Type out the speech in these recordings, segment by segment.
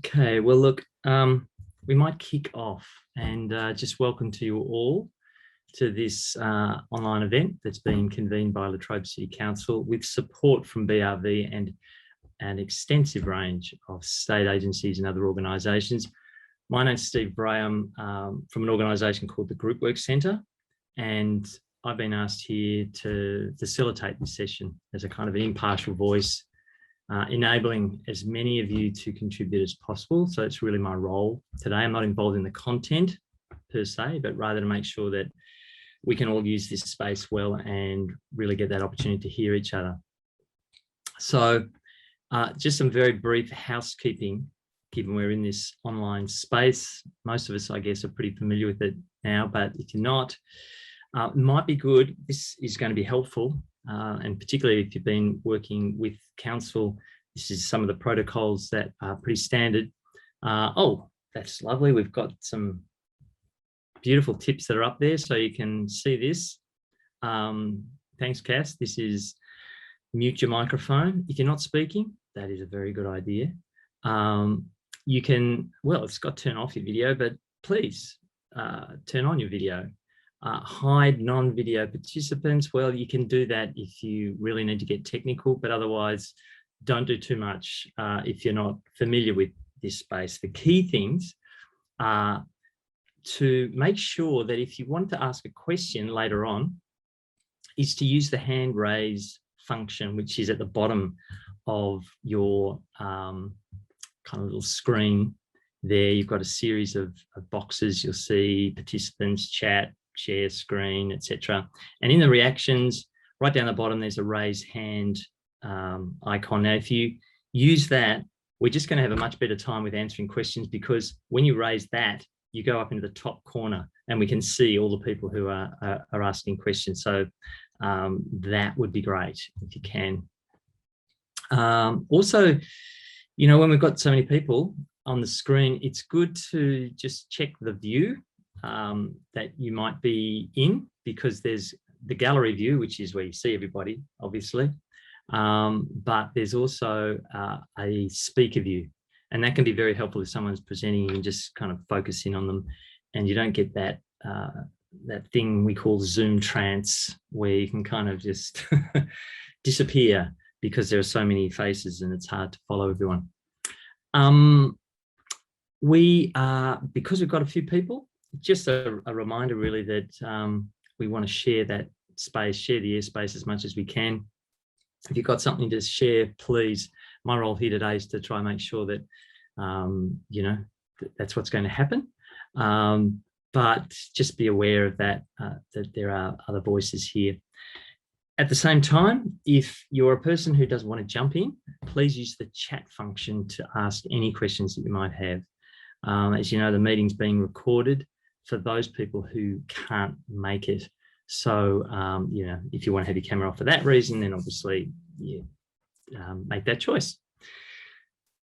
Okay, well, look, we might kick off and just welcome to you all to this online event that's been convened by Latrobe City Council with support from BRV and an extensive range of state agencies and other organisations. My name's Steve Braham from an organisation called the Group Work Centre, and I've been asked here to facilitate this session as a kind of an impartial voice, enabling as many of you to contribute as possible. So it's really my role today. I'm not involved in the content per se, but rather to make sure that we can all use this space well and really get that opportunity to hear each other. So just some very brief housekeeping, given we're in this online space. Most of us, I guess, are pretty familiar with it now, but if you're not, it might be good. This is going to be helpful. And particularly if you've been working with council, this is some of the protocols that are pretty standard. Oh, that's lovely. We've got some beautiful tips that are up there so you can see this. Thanks, Cass. This is mute your microphone. If you're not speaking, that is a very good idea. You can, well, it's got turn off your video, but please turn on your video. Hide non-video participants. Well, you can do that if you really need to get technical, but otherwise don't do too much if you're not familiar with this space. The key things are to make sure that if you want to ask a question later on, is to use the hand raise function, which is at the bottom of your kind of little screen there. You've got a series of boxes. You'll see participants, chat, share screen, etc. And in the reactions, right down the bottom, there's a raise hand icon. Now, if you use that, we're just going to have a much better time with answering questions, because when you raise that, you go up into the top corner and we can see all the people who are asking questions. So that would be great if you can. Also, you know, when we've got so many people on the screen, it's good to just check the view that you might be in, because there's the gallery view, which is where you see everybody, obviously, but there's also a speaker view, and that can be very helpful if someone's presenting and just kind of focus in on them, and you don't get that that thing we call Zoom trance, where you can kind of just disappear because there are so many faces and it's hard to follow everyone. Because we've got a few people, just a reminder really that we want to share that space, share the airspace as much as we can. If you've got something to share, please. My role here today is to try and make sure that, you know, that's what's going to happen. But just be aware of that, that there are other voices here. At the same time, if you're a person who doesn't want to jump in, please use the chat function to ask any questions that you might have. As you know, the meeting's being recorded for those people who can't make it. So, you know, if you want to have your camera off for that reason, then obviously you make that choice.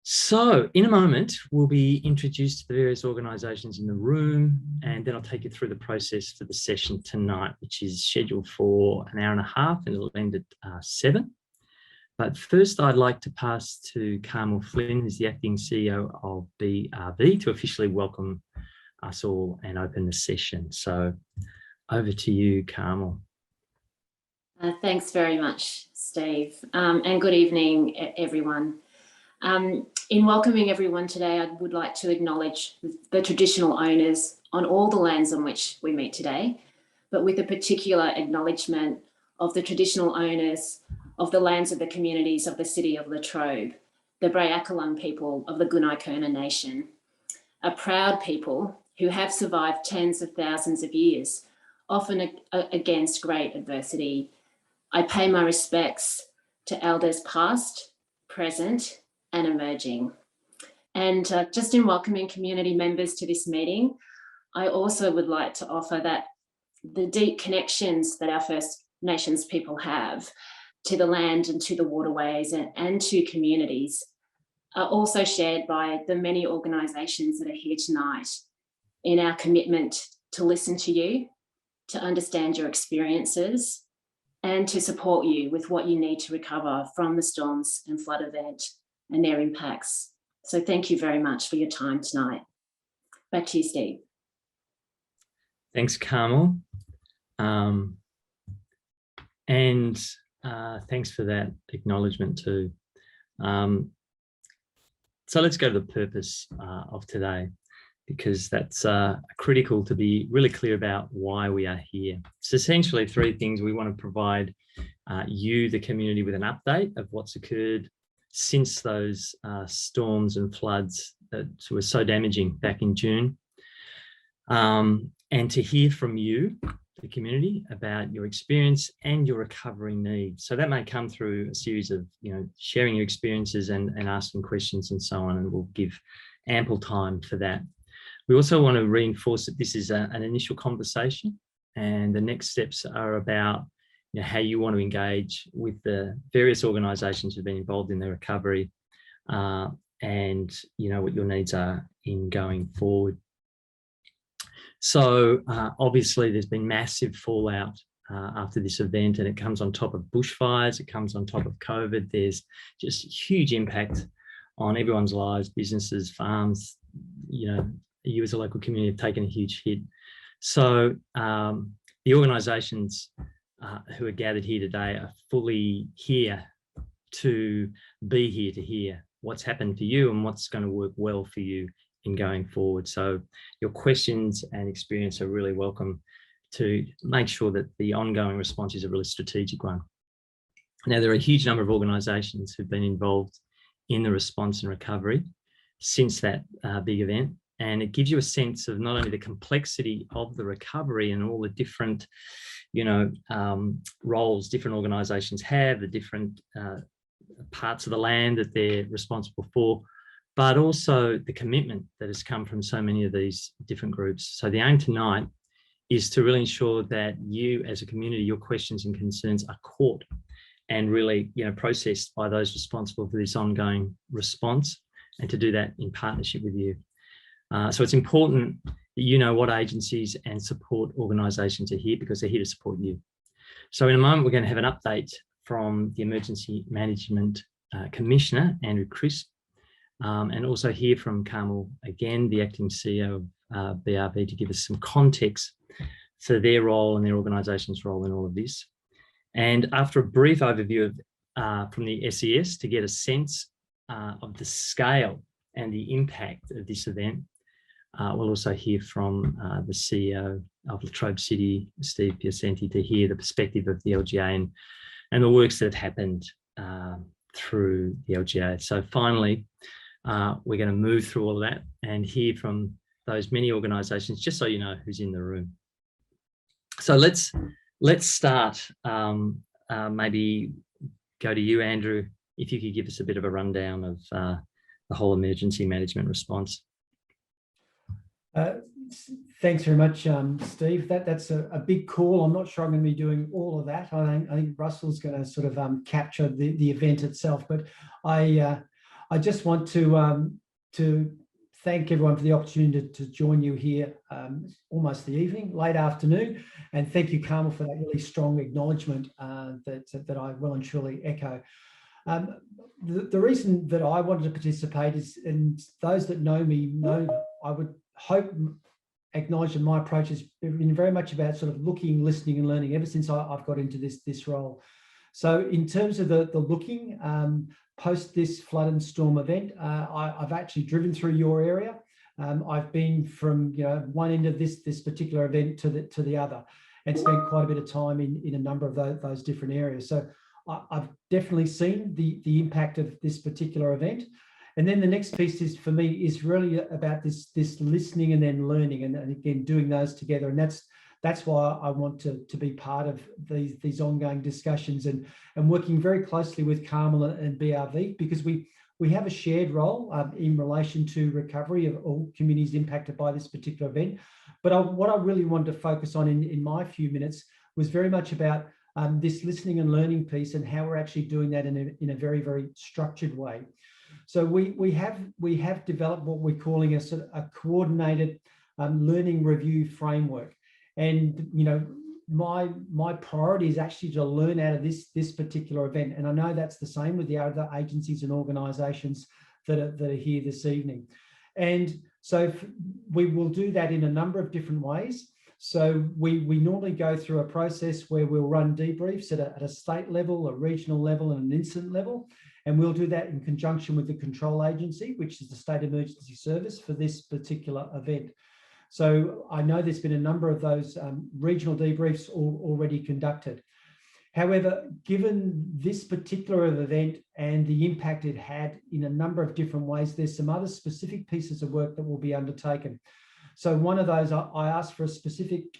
So in a moment, we'll be introduced to the various organisations in the room, and then I'll take you through the process for the session tonight, which is scheduled for an hour and a half, and it'll end at 7. But first, I'd like to pass to Carmel Flynn, who's the acting CEO of BRV, to officially welcome us all and open the session. So over to you, Carmel. Thanks very much, Steve, and good evening, everyone. In welcoming everyone today, I would like to acknowledge the traditional owners on all the lands on which we meet today, but with a particular acknowledgement of the traditional owners of the lands of the communities of the city of Latrobe, the Brayakalung people of the Gunai-Kurna Nation, a proud people who have survived tens of thousands of years, often against great adversity. I pay my respects to elders past, present, and emerging. And just in welcoming community members to this meeting, I also would like to offer that the deep connections that our First Nations people have to the land and to the waterways and to communities are also shared by the many organisations that are here tonight in our commitment to listen to you, to understand your experiences, and to support you with what you need to recover from the storms and flood event and their impacts So thank you very much for your time tonight. Back to you, Steve. Thanks, Carmel. And thanks for that acknowledgement too. So let's go to the purpose of today, because that's critical to be really clear about why we are here. It's essentially three things. We want to provide you, the community, with an update of what's occurred since those storms and floods that were so damaging back in June, and to hear from you, the community, about your experience and your recovery needs. So that may come through a series of, sharing your experiences and asking questions and so on, and we'll give ample time for that. We also want to reinforce that this is an initial conversation, and the next steps are about how you want to engage with the various organisations who've been involved in the recovery, and what your needs are in going forward. So obviously there's been massive fallout after this event, and it comes on top of bushfires, it comes on top of COVID. There's just huge impact on everyone's lives, businesses, farms. You as a local community have taken a huge hit. So the organisations who are gathered here today are fully here to be here to hear what's happened for you and what's going to work well for you in going forward. So your questions and experience are really welcome to make sure that the ongoing response is a really strategic one. Now, there are a huge number of organisations who've been involved in the response and recovery since that big event. And it gives you a sense of not only the complexity of the recovery and all the different, roles different organisations have, the different parts of the land that they're responsible for, but also the commitment that has come from so many of these different groups. So the aim tonight is to really ensure that you as a community, your questions and concerns are caught and really, processed by those responsible for this ongoing response, and to do that in partnership with you. So it's important that you know what agencies and support organisations are here, because they're here to support you. So in a moment, we're going to have an update from the Emergency Management Commissioner, Andrew Crisp, and also hear from Carmel again, the Acting CEO of BRV, to give us some context for their role and their organisation's role in all of this. And after a brief overview from the SES to get a sense of the scale and the impact of this event, we'll also hear from the CEO of Latrobe City, Steve Piacenti, to hear the perspective of the LGA and the works that have happened through the LGA. So finally, we're going to move through all of that and hear from those many organisations, just so you know who's in the room. So let's start. Maybe go to you, Andrew, if you could give us a bit of a rundown of the whole emergency management response. Thanks very much, Steve. That's a big call. I'm not sure I'm going to be doing all of that. I think Russell's going to sort of capture the event itself. But I just want to thank everyone for the opportunity to join you here, almost the evening, late afternoon, and thank you, Carmel, for that really strong acknowledgement that I well and truly echo. The reason that I wanted to participate is, and those that know me know, I would hope acknowledge that my approach has been very much about sort of looking, listening and learning ever since I've got into this role. So in terms of the looking, post this flood and storm event, I've actually driven through your area. I've been from one end of this particular event to the other, and spent quite a bit of time in a number of those different areas. So I've definitely seen the impact of this particular event. And then the next piece is, for me, is really about this listening and then learning, and again doing those together. And that's why I want to be part of these ongoing discussions and working very closely with Carmel and BRV, because we have a shared role in relation to recovery of all communities impacted by this particular event. But what I really wanted to focus on in my few minutes was very much about this listening and learning piece, and how we're actually doing that in a very, very structured way. So we have developed what we're calling a coordinated learning review framework. And my priority is actually to learn out of this particular event. And I know that's the same with the other agencies and organisations that are here this evening. And so we will do that in a number of different ways. So we normally go through a process where we'll run debriefs at a state level, a regional level, and an incident level. And we'll do that in conjunction with the control agency, which is the State Emergency Service for this particular event. So I know there's been a number of those regional debriefs already conducted. However, given this particular event and the impact it had in a number of different ways, there's some other specific pieces of work that will be undertaken. So one of those, I asked for a specific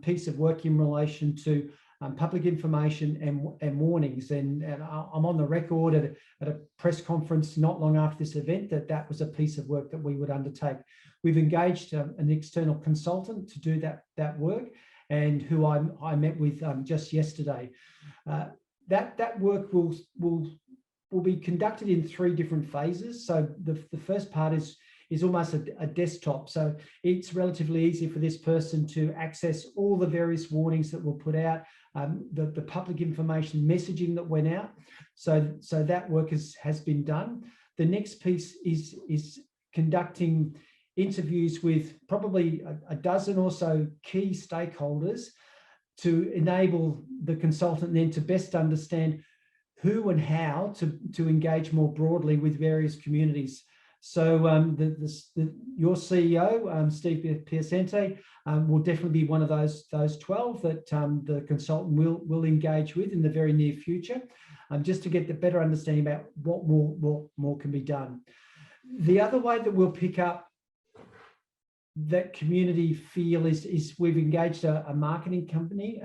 piece of work in relation to public information and warnings. And I'm on the record at a press conference not long after this event that was a piece of work that we would undertake. We've engaged an external consultant to do that work, and who I met with just yesterday. That work will be conducted in 3 different phases. So the first part is almost a desktop. So it's relatively easy for this person to access all the various warnings that were put out, the public information messaging that went out. So that work has been done. The next piece is conducting interviews with probably a dozen or so key stakeholders to enable the consultant then to best understand who and how to engage more broadly with various communities. So your CEO, Steve Piacente, will definitely be one of those 12 that the consultant will engage with in the very near future, just to get the better understanding about what more can be done. The other way that we'll pick up that community feel is we've engaged a marketing company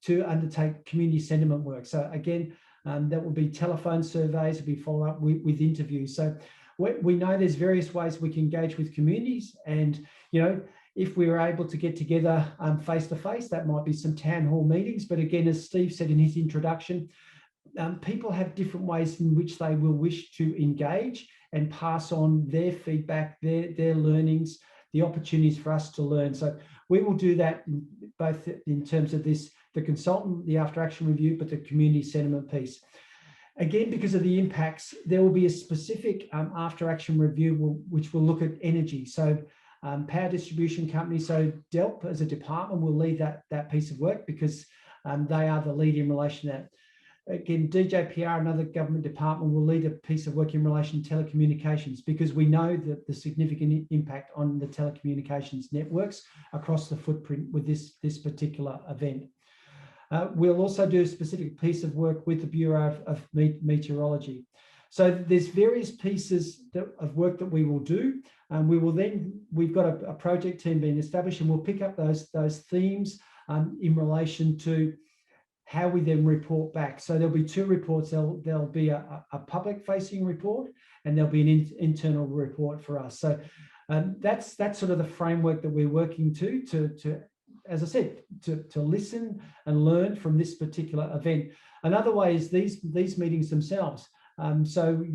to undertake community sentiment work. So again, that will be telephone surveys, will be follow up with interviews. So we know there's various ways we can engage with communities, and if we were able to get together face to face, that might be some town hall meetings. But again, as Steve said in his introduction, people have different ways in which they will wish to engage and pass on their feedback, their learnings, the opportunities for us to learn. So we will do that both in terms of the consultant, the after action review, but the community sentiment piece. Again, because of the impacts, there will be a specific after action review which will look at energy. So power distribution companies, so DELP as a department will lead that piece of work, because they are the lead in relation to that. Again, DJPR, another government department, will lead a piece of work in relation to telecommunications, because we know that the significant impact on the telecommunications networks across the footprint with this particular event. We'll also do a specific piece of work with the Bureau of Meteorology. So there's various pieces of work that we will do. We've got a project team being established, and we'll pick up those themes in relation to how we then report back. So there'll be 2 reports. There'll be a public-facing report, and there'll be an internal report for us. So that's sort of the framework that we're working to, as I said, to listen and learn from this particular event. Another way is these meetings themselves. So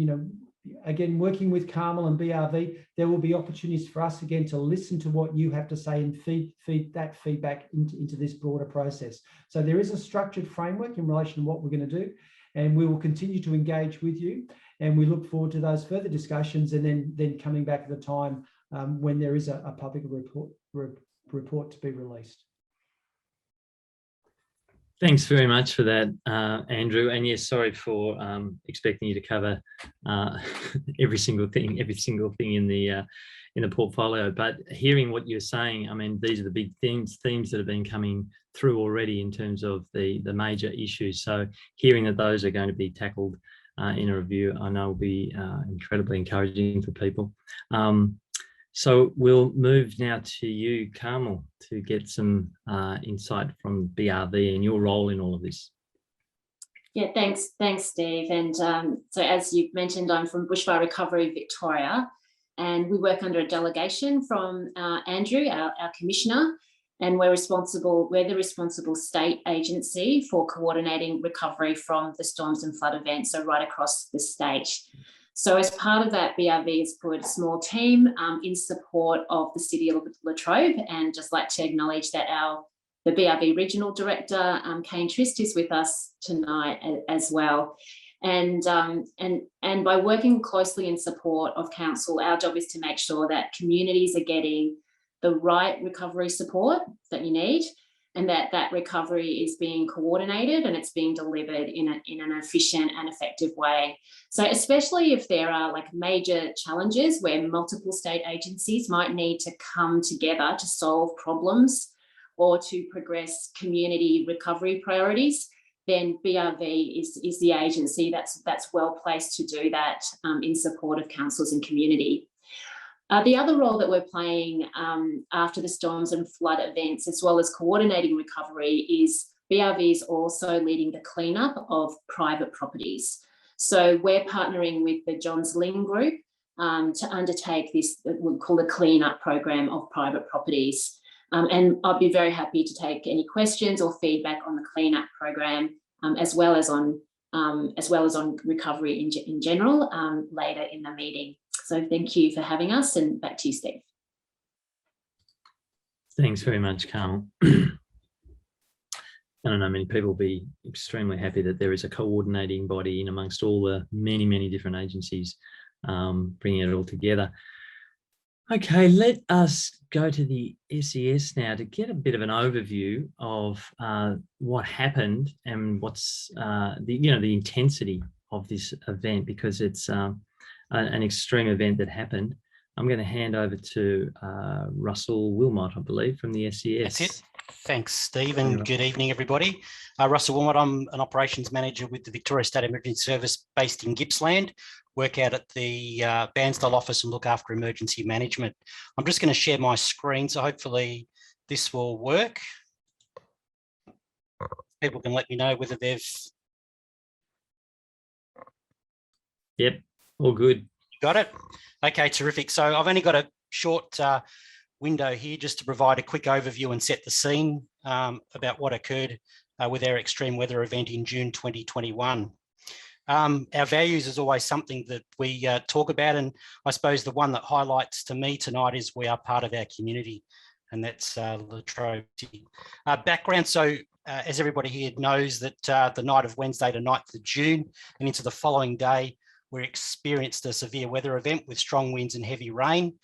again, working with Carmel and BRV, there will be opportunities for us again to listen to what you have to say and feed that feedback into this broader process. So there is a structured framework in relation to what we're going to do, and we will continue to engage with you, and we look forward to those further discussions, and then coming back at the time when there is a public report to be released. Thanks very much for that, Andrew. And yes, sorry for expecting you to cover every single thing in the portfolio. But hearing what you're saying, I mean, these are the big themes that have been coming through already in terms of the major issues. So hearing that those are going to be tackled in a review, I know will be incredibly encouraging for people. So we'll move now to you, Carmel, to get some insight from BRV and your role in all of this. Yeah, thanks, Steve. And so as you've mentioned, I'm from Bushfire Recovery Victoria, and we work under a delegation from Andrew, our commissioner, and we're the responsible state agency for coordinating recovery from the storms and flood events, so right across the state. So as part of that, BRV has put a small team in support of the City of Latrobe, and just like to acknowledge that the BRV Regional Director, Kane Trist, is with us tonight as well. And by working closely in support of council, our job is to make sure that communities are getting the right recovery support that you need, and that recovery is being coordinated and it's being delivered in an efficient and effective way. So especially if there are like major challenges where multiple state agencies might need to come together to solve problems or to progress community recovery priorities, then BRV is the agency that's well placed to do that in support of councils and community. The other role that we're playing after the storms and flood events, as well as coordinating recovery, is BRV is also leading the cleanup of private properties. So we're partnering with the Johns Lyng Group to undertake this, we'll call a cleanup program of private properties. And I'll be very happy to take any questions or feedback on the cleanup program, as well as on recovery in general later in the meeting. So thank you for having us, and back to you, Steve. Thanks very much, Carmel. I don't know, many people will be extremely happy that there is a coordinating body in amongst all the many, many different agencies bringing it all together. Okay, let us go to the SES now to get a bit of an overview of what happened and what's the intensity of this event, because it's an extreme event that happened. I'm going to hand over to Russell Wilmot, I believe, from the SES. That's it. Thanks, Steve, and good evening, everybody. Russell Wilmot, I'm an operations manager with the Victoria State Emergency Service based in Gippsland. Work out at the Bairnsdale office and look after emergency management. I'm just going to share my screen, so hopefully this will work. People can let me know whether they've... Yep, all good. Got it? Okay, terrific. So I've only got a short window here just to provide a quick overview and set the scene about what occurred with our extreme weather event in June 2021. Our values is always something that we talk about, and I suppose the one that highlights to me tonight is we are part of our community, and that's Latrobe City. Background, so as everybody here knows, that the night of Wednesday to 9th of June and into the following day, we experienced a severe weather event with strong winds and heavy rain,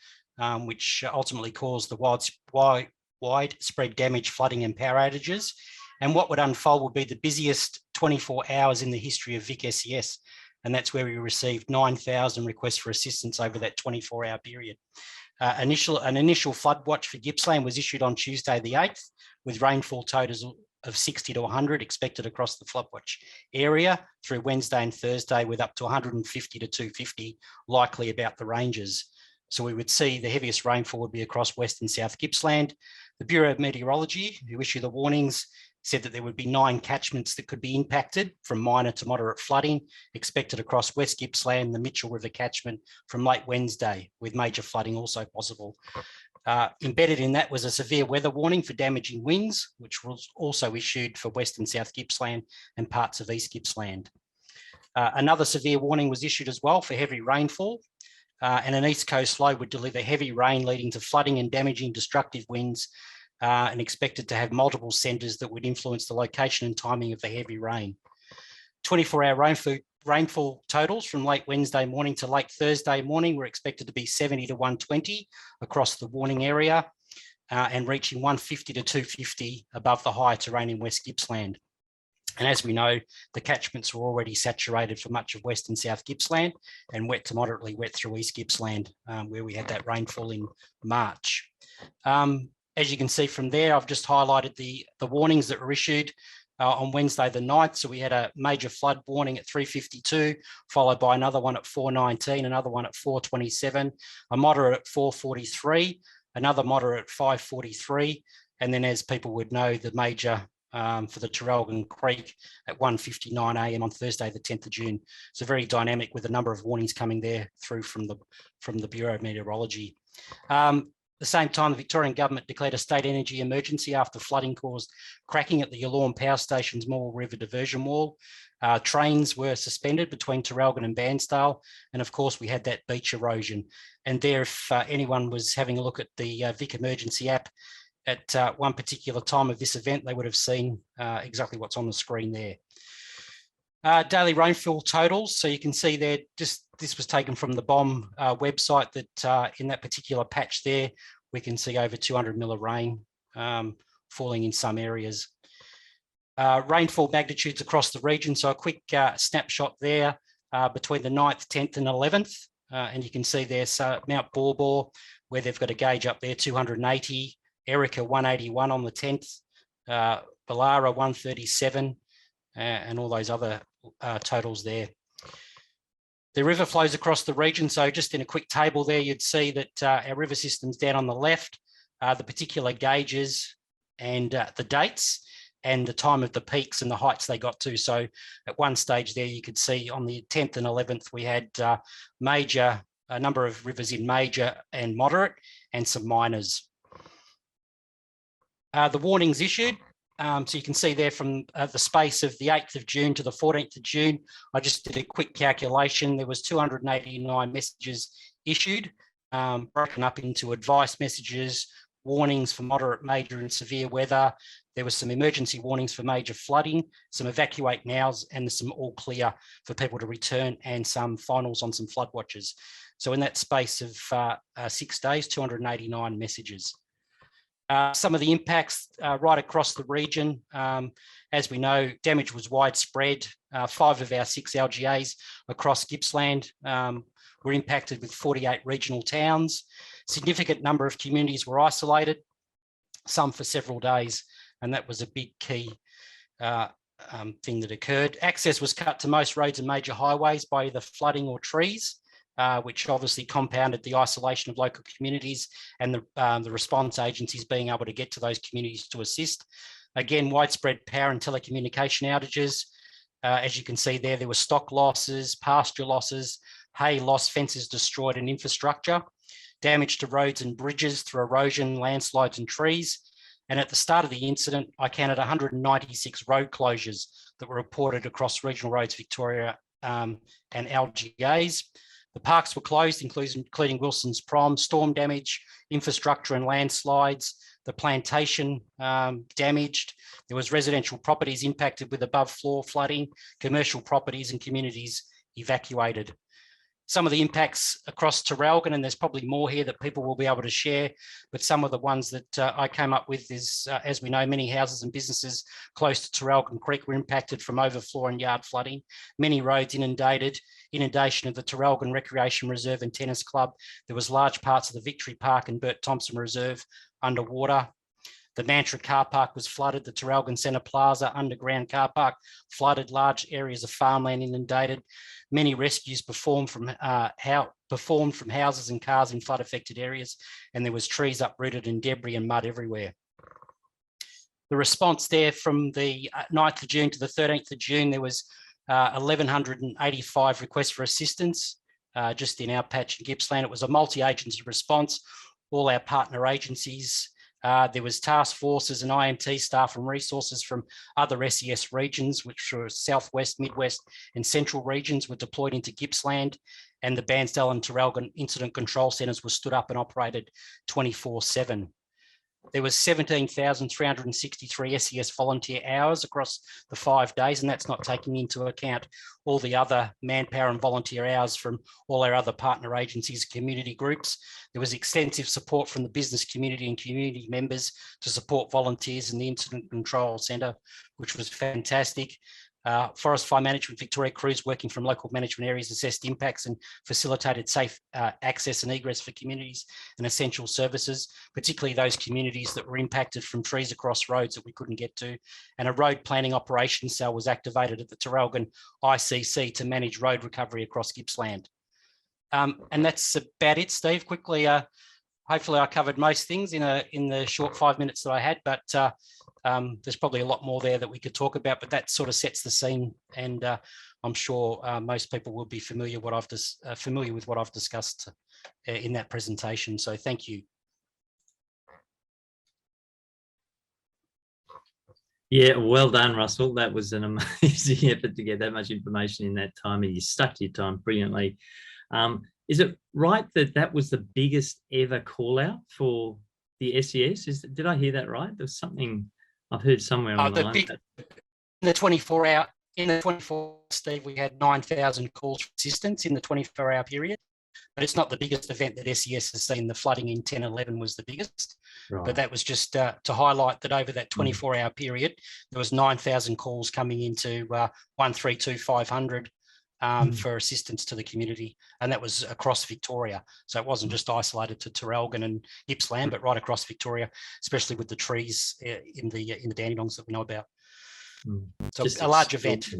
which ultimately caused the widespread damage, flooding and power outages. And what would unfold would be the busiest 24 hours in the history of Vic SES. And that's where we received 9,000 requests for assistance over that 24-hour period. An initial flood watch for Gippsland was issued on Tuesday the 8th, with rainfall totals of 60 to 100 expected across the flood watch area through Wednesday and Thursday, with up to 150 to 250 likely about the ranges. So we would see the heaviest rainfall would be across West and South Gippsland. The Bureau of Meteorology, who issue the warnings, said that there would be 9 catchments that could be impacted from minor to moderate flooding expected across West Gippsland, the Mitchell River catchment from late Wednesday, with major flooding also possible. Embedded in that was a severe weather warning for damaging winds, which was also issued for West and South Gippsland and parts of East Gippsland. Another severe warning was issued as well for heavy rainfall, and an east coast low would deliver heavy rain leading to flooding and damaging destructive winds, and expected to have multiple centres that would influence the location and timing of the heavy rain. 24-hour rainfall totals from late Wednesday morning to late Thursday morning were expected to be 70 to 120 across the warning area, and reaching 150 to 250 above the higher terrain in West Gippsland. And as we know, the catchments were already saturated for much of West and South Gippsland, and wet to moderately wet through East Gippsland, where we had that rainfall in March. As you can see from there, I've just highlighted the warnings that were issued on Wednesday the 9th. So we had a major flood warning at 3:52, followed by another one at 4:19, another one at 4:27, a moderate at 4:43, another moderate at 5:43, and then, as people would know, the major for the Traralgon Creek at 1:59 a.m. on Thursday the 10th of June. So very dynamic, with a number of warnings coming there through from the Bureau of Meteorology. At the same time, the Victorian Government declared a state energy emergency after flooding caused cracking at the Yallourn Power Station's Morwell River diversion wall. Trains were suspended between Traralgon and Bairnsdale, and of course we had that beach erosion. And there, if anyone was having a look at the Vic Emergency app at one particular time of this event, they would have seen exactly what's on the screen there. Daily rainfall totals. So you can see there, this was taken from the BOM website, that in that particular patch there, we can see over 200 mil of rain falling in some areas. Rainfall magnitudes across the region. So a quick snapshot there between the 9th, 10th and 11th. And you can see there's Mount Borbor, where they've got a gauge up there, 280, Erica 181 on the 10th, Ballara 137, and all those other totals there. The river flows across the region. So just in a quick table there, you'd see that our river system's down on the left, the particular gauges and the dates and the time of the peaks and the heights they got to. So at one stage there, you could see on the 10th and 11th, we had a number of rivers in major and moderate and some minors. The warnings issued. So you can see there from the space of the 8th of June to the 14th of June, I just did a quick calculation. There was 289 messages issued, broken up into advice messages, warnings for moderate, major and severe weather. There was some emergency warnings for major flooding, some evacuate nows, and some all clear for people to return, and some finals on some flood watches. So in that space of 6 days, 289 messages. Some of the impacts right across the region. As we know, damage was widespread. 5 of our 6 LGAs across Gippsland were impacted, with 48 regional towns. Significant number of communities were isolated, some for several days, and that was a big key thing that occurred. Access was cut to most roads and major highways by either flooding or trees, which obviously compounded the isolation of local communities and the response agencies being able to get to those communities to assist. Again, widespread power and telecommunication outages. As you can see there, there were stock losses, pasture losses, hay loss, fences destroyed and infrastructure, damage to roads and bridges through erosion, landslides and trees. And at the start of the incident, I counted 196 road closures that were reported across Regional Roads Victoria and LGAs. The parks were closed, including Wilson's Prom, storm damage, infrastructure and landslides, the plantation damaged. There was residential properties impacted with above floor flooding, commercial properties and communities evacuated. Some of the impacts across Traralgon, and there's probably more here that people will be able to share, but some of the ones that I came up with is, as we know, many houses and businesses close to Traralgon Creek were impacted from overflow and yard flooding. Many roads inundated, inundation of the Traralgon Recreation Reserve and Tennis Club. There was large parts of the Victory Park and Bert Thompson Reserve underwater. The Mantra car park was flooded. The Traralgon Centre Plaza underground car park flooded. Large areas of farmland inundated. Many rescues performed from houses and cars in flood-affected areas, and there was trees uprooted and debris and mud everywhere. The response there from the 9th of June to the 13th of June, there was 1,185 requests for assistance just in our patch in Gippsland. It was a multi-agency response, all our partner agencies. There was task forces and IMT staff and resources from other SES regions, which were Southwest, Midwest and Central regions, were deployed into Gippsland, and the Bairnsdale and Traralgon Incident Control Centres were stood up and operated 24/7. There was 17,363 SES volunteer hours across the 5 days, and that's not taking into account all the other manpower and volunteer hours from all our other partner agencies, community groups. There was extensive support from the business community and community members to support volunteers in the Incident Control Centre, which was fantastic. Forest Fire Management Victoria crews working from local management areas assessed impacts and facilitated safe access and egress for communities and essential services, particularly those communities that were impacted from trees across roads that we couldn't get to. And a road planning operations cell was activated at the Traralgon ICC to manage road recovery across Gippsland. And that's about it, Steve. Quickly, hopefully I covered most things in the short 5 minutes that I had, but there's probably a lot more there that we could talk about, but that sort of sets the scene, and I'm sure most people will be familiar with what I've discussed in that presentation. So thank you. Yeah, well done, Russell. That was an amazing effort to get that much information in that time, and you stuck to your time brilliantly. Is it right that that was the biggest ever call out for the SES? Did I hear that right? There's something I've heard somewhere on the 24-hour In the 24, Steve, we had 9,000 calls for assistance in the 24-hour period. But it's not the biggest event that SES has seen. The flooding in 10/11 was the biggest. Right. But that was just to highlight that over that 24-hour period, there was 9,000 calls coming into 132 500 for assistance to the community, and that was across Victoria. So it wasn't just isolated to Traralgon and Gippsland, but right across Victoria, especially with the trees in the Dandenongs that we know about. So just a large event.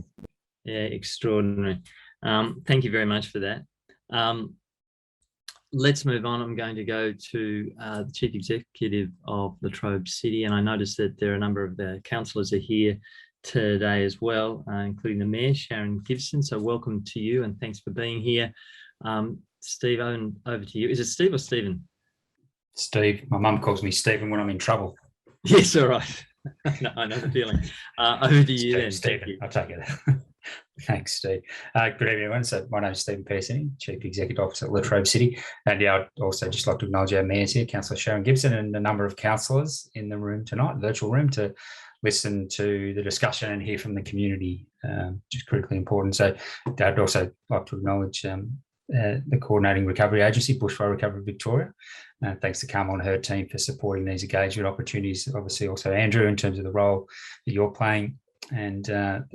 Yeah, extraordinary. Thank you very much for that. Let's move on. I'm going to go to the Chief Executive of Latrobe City, and I noticed that there are a number of the councillors are here today as well, including the Mayor, Sharon Gibson. So welcome to you and thanks for being here. Steve, over to you. Is it Steve or Stephen? Steve. My mum calls me Stephen when I'm in trouble. Yes, all right. No, I know the feeling. Over to you then. Stephen, I'll take it. Thanks, Steve. Good evening, everyone. So my name is Stephen Pearson, Chief Executive Officer at Latrobe City. And yeah, I'd also just like to acknowledge our Mayor's here, Councillor Sharon Gibson, and a number of councillors in the room tonight, virtual room, to listen to the discussion and hear from the community, which is critically important. So I'd also like to acknowledge the coordinating recovery agency, Bushfire Recovery Victoria. Thanks to Carmel and her team for supporting these engagement opportunities. Obviously also Andrew in terms of the role that you're playing, and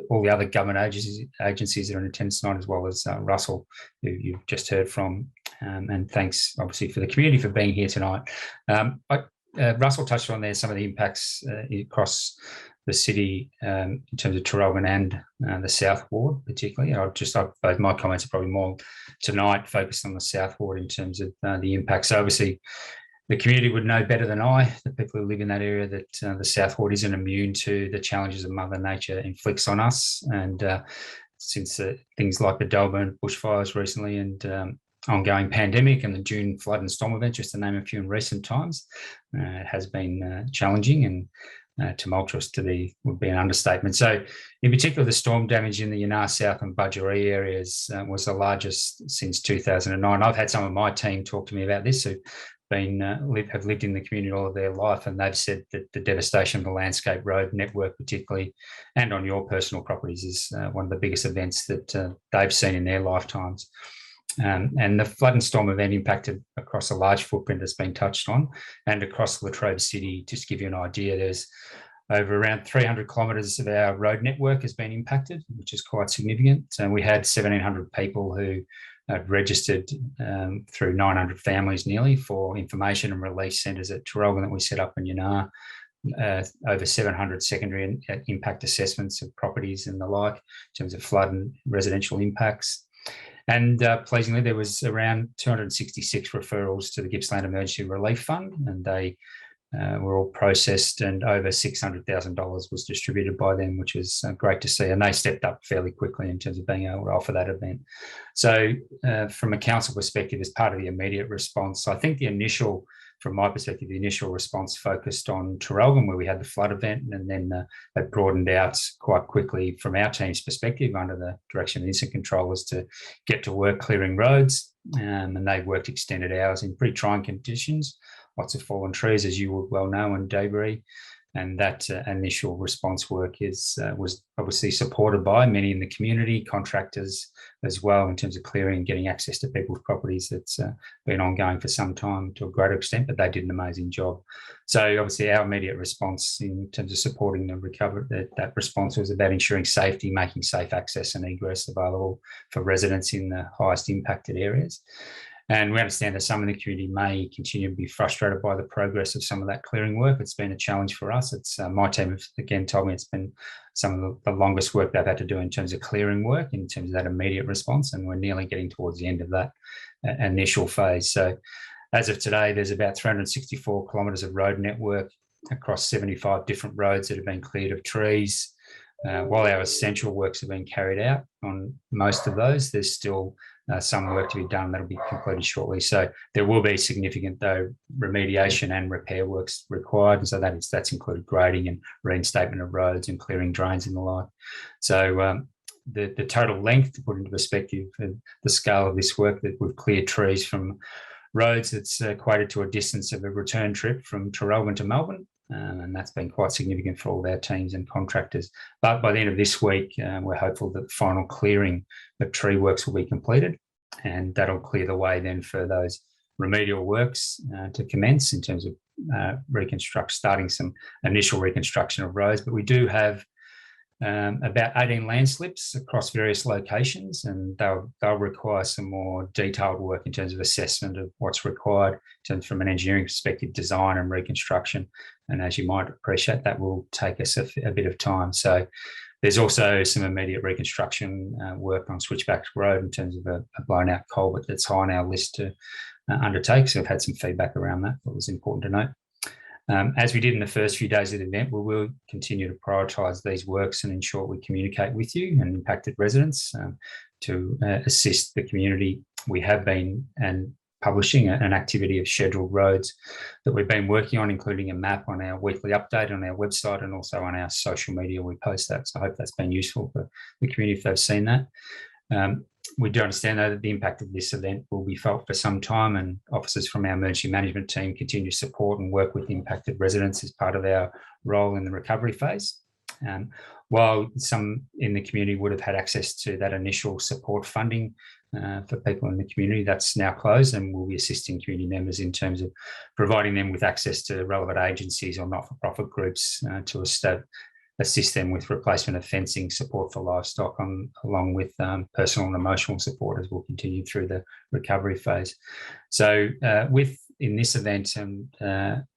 all the other government agencies that are in attendance tonight, as well as Russell, who you've just heard from. And thanks obviously for the community for being here tonight. Russell touched on there some of the impacts across the city in terms of Traralgon and the South Ward particularly. Both my comments are probably more tonight focused on the South Ward in terms of the impacts. So obviously the community would know better than I, the people who live in that area, that the South Ward isn't immune to the challenges that Mother Nature inflicts on us. And since things like the Dalburn bushfires recently and ongoing pandemic and the June flood and storm event, just to name a few in recent times, it has been challenging and tumultuous would be an understatement. So in particular, the storm damage in the Yanar South and Budgeree areas was the largest since 2009. I've had some of my team talk to me about this, who have lived in the community all of their life, and they've said that the devastation of the landscape road network particularly, and on your personal properties, is one of the biggest events that they've seen in their lifetimes. And the flood and storm event impacted across a large footprint that's been touched on, and across Latrobe City. Just to give you an idea, there's over around 300 kilometres of our road network has been impacted, which is quite significant. And we had 1,700 people who registered through 900 families nearly for information and relief centres at Traralgon that we set up in Yanar. Over 700 secondary impact assessments of properties and the like in terms of flood and residential impacts. And pleasingly, there was around 266 referrals to the Gippsland Emergency Relief Fund, and they were all processed, and over $600,000 was distributed by them, which was great to see. And they stepped up fairly quickly in terms of being able to offer that event. So from a council perspective, as part of the immediate response, I think from my perspective, the initial response focused on Traralgon, where we had the flood event, and then it broadened out quite quickly from our team's perspective under the direction of incident controllers to get to work clearing roads. And they worked extended hours in pretty trying conditions, lots of fallen trees, as you would well know, and debris. And that initial response work was obviously supported by many in the community, contractors as well, in terms of clearing and getting access to people's properties. That's been ongoing for some time to a greater extent, but they did an amazing job. So obviously our immediate response in terms of supporting the recovery, that response was about ensuring safety, making safe access and egress available for residents in the highest impacted areas. And we understand that some in the community may continue to be frustrated by the progress of some of that clearing work. It's been a challenge for us. It's my team have again told me it's been some of the longest work they've had to do in terms of clearing work, in terms of that immediate response, and we're nearly getting towards the end of that initial phase. So as of today, there's about 364 kilometres of road network across 75 different roads that have been cleared of trees. While our essential works have been carried out on most of those, there's still some work to be done that'll be completed shortly. So there will be significant, though, remediation and repair works required. And so that's included grading and reinstatement of roads and clearing drains and the like. So the total length, to put into perspective, the scale of this work, that we've cleared trees from roads that's equated to a distance of a return trip from Traralgon to Melbourne, and that's been quite significant for all of our teams and contractors. But by the end of this week, we're hopeful that the final clearing of tree works will be completed, and that'll clear the way then for those remedial works to commence in terms of starting some initial reconstruction of roads. But we do have about 18 land slips across various locations, and they'll require some more detailed work in terms of assessment of what's required in terms from an engineering perspective, design and reconstruction. And as you might appreciate, that will take us a bit of time. So there's also some immediate reconstruction work on Switchback Road in terms of a blown out culvert that's high on our list to undertake. So I've had some feedback around that was important to note. As we did in the first few days of the event, we will continue to prioritise these works and ensure we communicate with you and impacted residents to assist the community. We have been publishing an activity of scheduled roads that we've been working on, including a map on our weekly update on our website and also on our social media. We post that, so I hope that's been useful for the community if they've seen that. We do understand, though, that the impact of this event will be felt for some time, and officers from our emergency management team continue to support and work with impacted residents as part of our role in the recovery phase. While some in the community would have had access to that initial support funding for people in the community, that's now closed, and we'll be assisting community members in terms of providing them with access to relevant agencies or not-for-profit groups to assist them with replacement of fencing, support for livestock, along with personal and emotional support as we'll continue through the recovery phase. So in this event,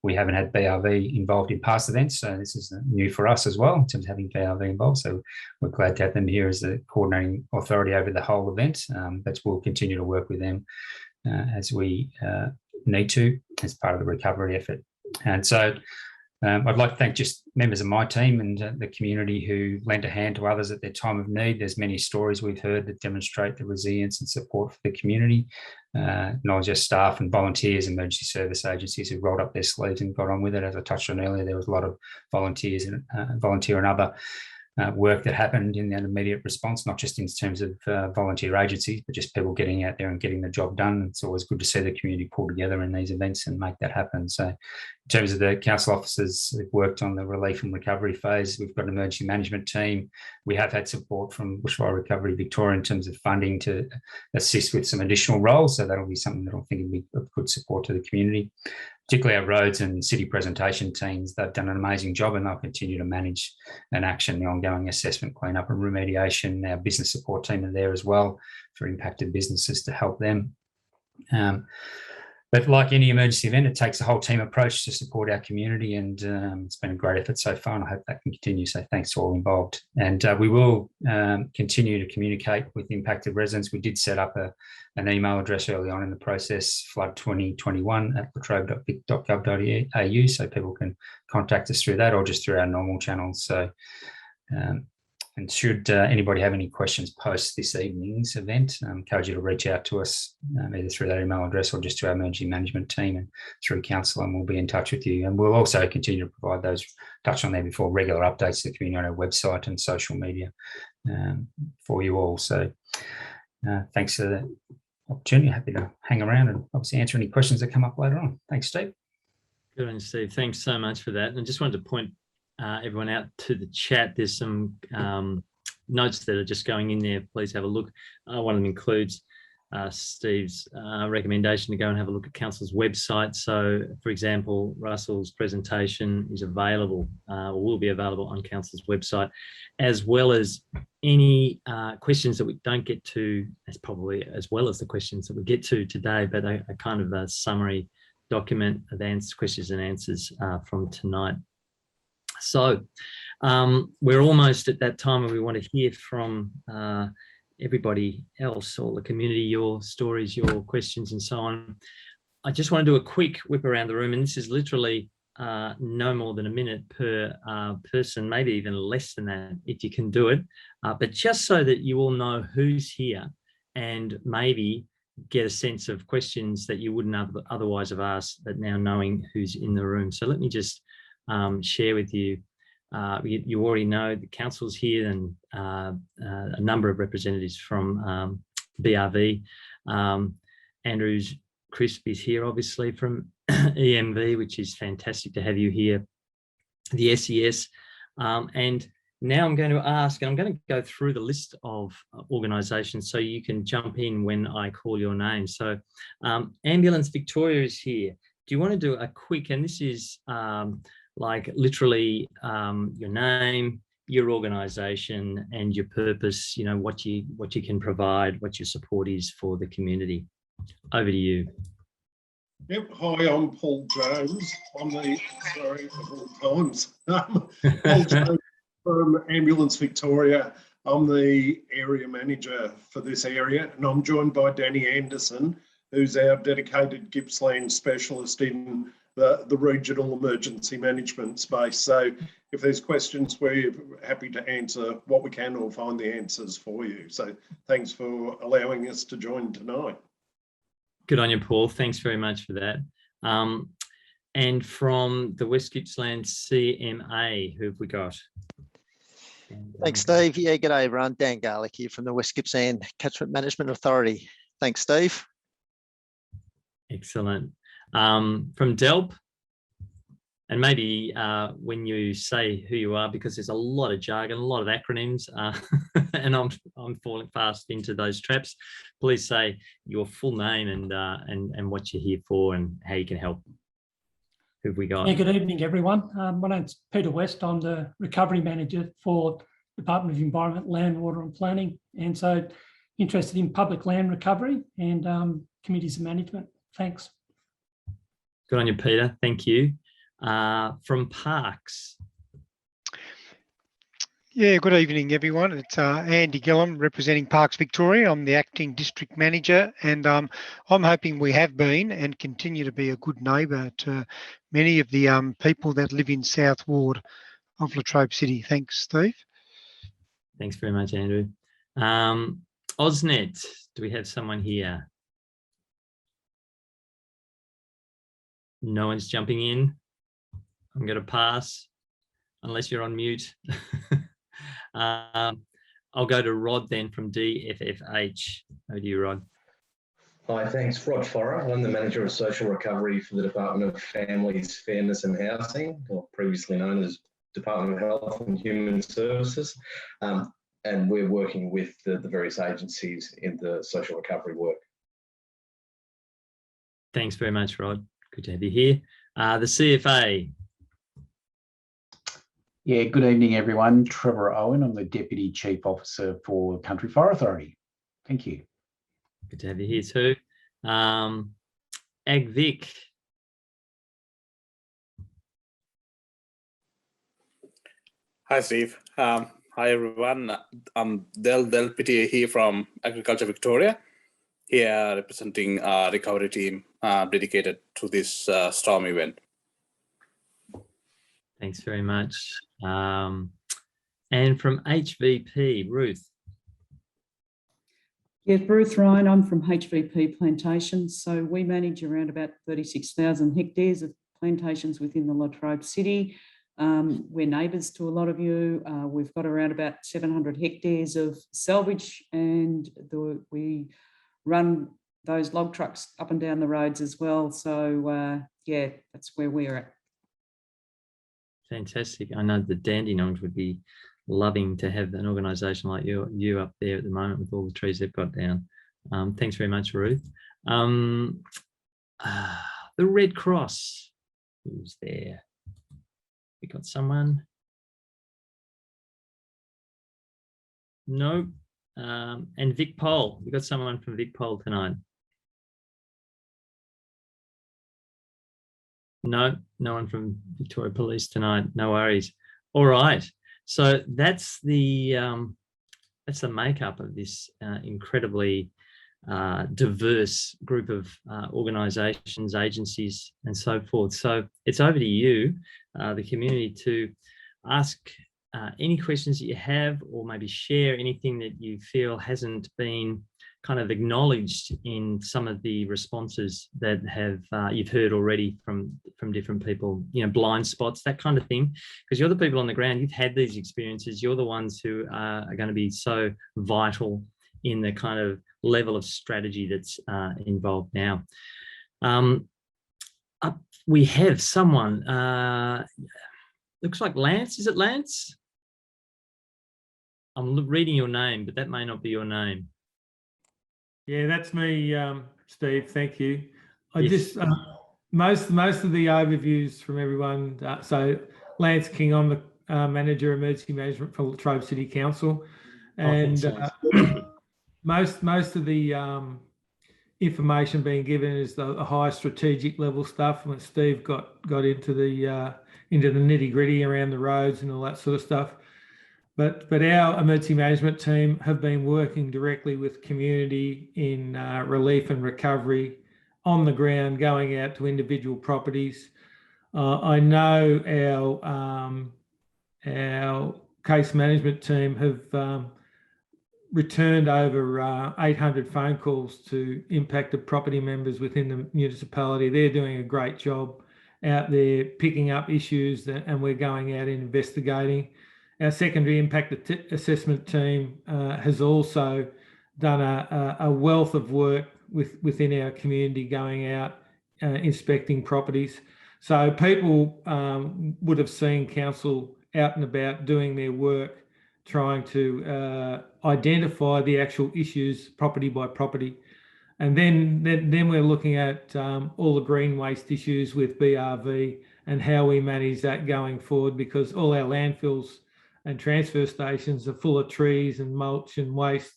we haven't had BRV involved in past events, so this is new for us as well in terms of having BRV involved. So we're glad to have them here as the coordinating authority over the whole event, but we'll continue to work with them as we need to as part of the recovery effort. And so I'd like to thank just members of my team and the community who lent a hand to others at their time of need. There's many stories we've heard that demonstrate the resilience and support for the community, not just staff and volunteers, emergency service agencies who rolled up their sleeves and got on with it. As I touched on earlier, there was a lot of volunteers and volunteer and other work that happened in that immediate response, not just in terms of volunteer agencies, but just people getting out there and getting the job done. It's always good to see the community pull together in these events and make that happen. So in terms of the council officers who've worked on the relief and recovery phase, we've got an emergency management team. We have had support from Bushfire Recovery Victoria in terms of funding to assist with some additional roles. So that'll be something that I think will be of good support to the community. Particularly our roads and city presentation teams, they've done an amazing job, and they'll continue to manage and action the ongoing assessment, cleanup and remediation. Our business support team are there as well for impacted businesses to help them. But like any emergency event, it takes a whole team approach to support our community, and it's been a great effort so far, and I hope that can continue. So thanks to all involved. And we will continue to communicate with impacted residents. We did set up an email address early on in the process, flood2021@latrobe.vic.gov.au, so people can contact us through that or just through our normal channels. So and should anybody have any questions post this evening's event, I encourage you to reach out to us either through that email address or just to our emergency management team and through council, and we'll be in touch with you. And we'll also continue to provide those, touched on there before, regular updates to the community on our website and social media for you all. So thanks for the opportunity. Happy to hang around and obviously answer any questions that come up later on. Thanks, Steve. Good on, Steve. Thanks so much for that. And I just wanted to point everyone out to the chat. There's some notes that are just going in there. Please have a look. One of them includes Steve's recommendation to go and have a look at council's website. So, for example, Russell's presentation is available or will be available on council's website, as well as any questions that we don't get to, as probably as well as the questions that we get to today, but a kind of a summary document of questions and answers from tonight. So we're almost at that time where we want to hear from everybody else, all the community, your stories, your questions and so on. I just want to do a quick whip around the room, and this is literally no more than a minute per person, maybe even less than that if you can do it, but just so that you all know who's here and maybe get a sense of questions that you wouldn't otherwise have asked, but now knowing who's in the room. So let me just share with you. You already know the council's here and a number of representatives from BRV. Andrew's Crisp is here, obviously, from EMV, which is fantastic to have you here. the SES. And now I'm going to ask, and I'm going to go through the list of organisations so you can jump in when I call your name. So Ambulance Victoria is here. Do you want to do a quick, and this is like literally your name, your organisation and your purpose, you know, what you can provide, what your support is for the community. Over to you. Yep. Hi, I'm Paul Jones. I'm the, sorry, of all times, Paul Jones from Ambulance Victoria. I'm the area manager for this area, and I'm joined by Danny Anderson, who's our dedicated Gippsland specialist in the regional emergency management space. So if there's questions, we're happy to answer what we can or find the answers for you. So thanks for allowing us to join tonight. Good on you, Paul. Thanks very much for that. And from the West Gippsland CMA, who have we got? Thanks, Steve. Yeah, g'day everyone. Dan Garlick here from the West Gippsland Catchment Management Authority. Thanks, Steve. Excellent. From DELP, and maybe when you say who you are, because there's a lot of jargon, a lot of acronyms, and I'm falling fast into those traps. Please say your full name and what you're here for and how you can help. Who have we got? Yeah, good evening, everyone. My name's Peter West. I'm the Recovery Manager for Department of Environment, Land, Water and Planning, and so interested in public land recovery and committees of management. Thanks. Good on you, Peter. Thank you. From Parks. Yeah, good evening, everyone. It's Andy Gillum representing Parks Victoria. I'm the Acting District Manager, and I'm hoping we have been and continue to be a good neighbour to many of the people that live in South Ward of Latrobe City. Thanks, Steve. Thanks very much, Andrew. AusNet, do we have someone here? No one's jumping in. I'm going to pass, unless you're on mute. I'll go to Rod then from DFFH. Over to you, Rod. Hi, thanks. Rod Forrer. I'm the Manager of Social Recovery for the Department of Families, Fairness and Housing, or previously known as Department of Health and Human Services. And we're working with the various agencies in the social recovery work. Thanks very much, Rod. Good to have you here. The CFA. Yeah, good evening, everyone. Trevor Owen. I'm the Deputy Chief Officer for Country Fire Authority. Thank you. Good to have you here too. AgVic. Hi, Steve. Hi, everyone. I'm Del PTA here from Agriculture Victoria, here representing our recovery team dedicated to this storm event. Thanks very much. And from HVP, Ruth. Yeah, Ruth Ryan, I'm from HVP Plantations. So we manage around about 36,000 hectares of plantations within the Latrobe City. We're neighbours to a lot of you. We've got around about 700 hectares of salvage, and we run those log trucks up and down the roads as well. So yeah, that's where we're at. Fantastic. I know the Dandenongs would be loving to have an organisation like you up there at the moment with all the trees they've got down. Thanks very much, Ruth. The Red Cross, who's there? We got someone? No. And Vic Pole, we got someone from Vic Pole tonight. No, no one from Victoria Police tonight. No worries. All right. So that's the makeup of this incredibly diverse group of organisations, agencies, and so forth. So it's over to you, the community, to ask any questions that you have, or maybe share anything that you feel hasn't been kind of acknowledged in some of the responses that have you've heard already from different people, you know, blind spots, that kind of thing, because you're the people on the ground, you've had these experiences, you're the ones who are going to be so vital in the kind of level of strategy that's involved now. We have someone, looks like Lance. Is it Lance? I'm reading your name, but that may not be your name. Yeah, that's me, Steve. Thank you. I Yes. just most of the overviews from everyone. So Lance King, I'm the manager of emergency management for Latrobe City Council, and most of the information being given is the high strategic level stuff. When Steve got into the nitty gritty around the roads and all that sort of stuff. But our emergency management team have been working directly with community in relief and recovery on the ground, going out to individual properties. I know our case management team have returned over 800 phone calls to impacted property members within the municipality. They're doing a great job out there picking up issues, and we're going out and investigating. Our secondary impact assessment team has also done a wealth of work within our community, going out inspecting properties. So people would have seen council out and about doing their work, trying to identify the actual issues property by property. And then we're looking at all the green waste issues with BRV and how we manage that going forward, because all our landfills and transfer stations are full of trees and mulch and waste,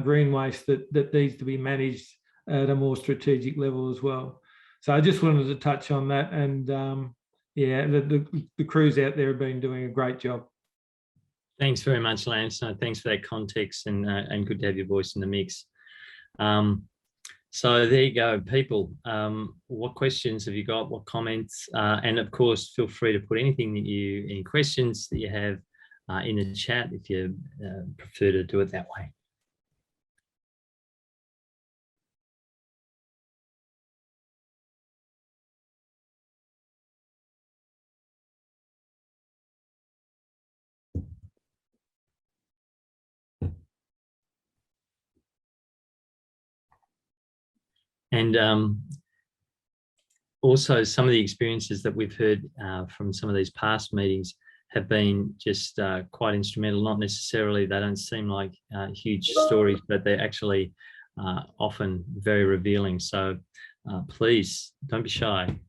green waste that needs to be managed at a more strategic level as well. So I just wanted to touch on that, and yeah, the crews out there have been doing a great job. Thanks very much, Lance. No, thanks for that context, and good to have your voice in the mix. So there you go, people. What questions have you got? What comments? And of course, feel free to put any questions that you have in the chat if you prefer to do it that way. And also some of the experiences that we've heard from some of these past meetings have been just quite instrumental. Not necessarily, they don't seem like huge stories, but they're actually often very revealing. So please don't be shy.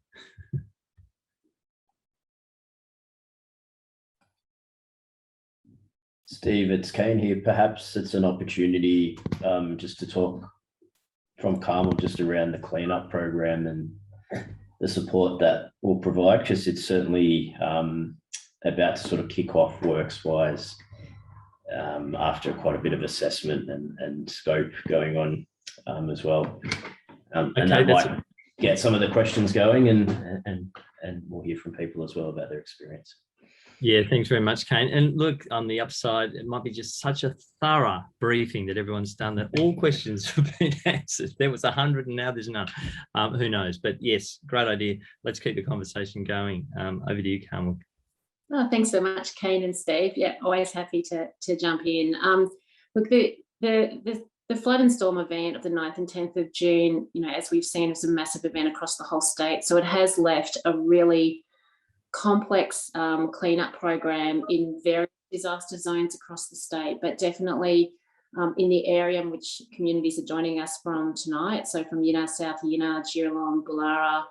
Steve, it's Kane here. Perhaps it's an opportunity just to talk from Carmel just around the cleanup program and the support that we'll provide, because it's certainly about to sort of kick off works-wise after quite a bit of assessment and scope going on as well. And that might get some of the questions going, and we'll hear from people as well about their experience. Yeah, thanks very much, Kane. And look, on the upside, it might be just such a thorough briefing that everyone's done that all questions have been answered. There was 100 and now there's none. Who knows? But yes, great idea. Let's keep the conversation going. Over to you, Carmel. Oh, thanks so much, Kane and Steve. Yeah, always happy to jump in. Look, the flood and storm event of the 9th and 10th of June, you know, as we've seen, is a massive event across the whole state. So it has left a really complex cleanup program in various disaster zones across the state, but definitely in the area in which communities are joining us from tonight. So from Yinna, South Yinna, Geelong, Bullara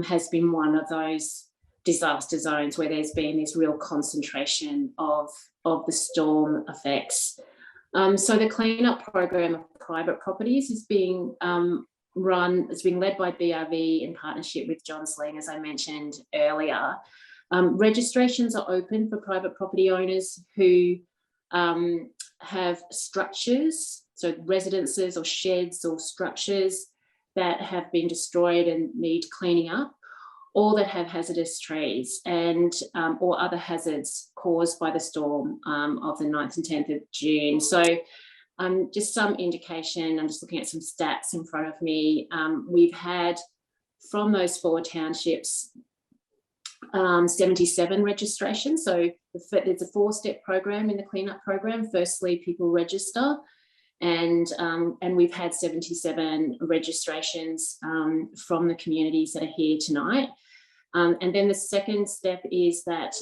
has been one of those disaster zones where there's been this real concentration of the storm effects. So the cleanup program of private properties is being it's being led by BRV in partnership with John Sling, as I mentioned earlier. Registrations are open for private property owners who have structures, so residences or sheds or structures that have been destroyed and need cleaning up, or that have hazardous trees and or other hazards caused by the storm of the 9th and 10th of June. So just some indication, I'm just looking at some stats in front of me. We've had from those 4 townships 77 registrations. So there's a 4-step program in the cleanup program. Firstly, people register, and we've had 77 registrations from the communities that are here tonight. And then the second step is that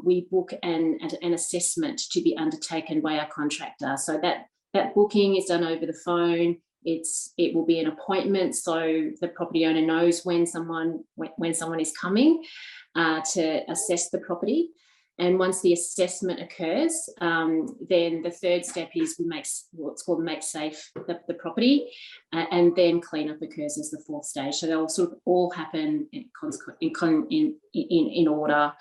we book an assessment to be undertaken by our contractor. So that booking is done over the phone. It will be an appointment, so the property owner knows when someone is coming to assess the property. And once the assessment occurs, then the third step is we make what's called make safe the property, and then cleanup occurs as the fourth stage. So they'll sort of all happen in order.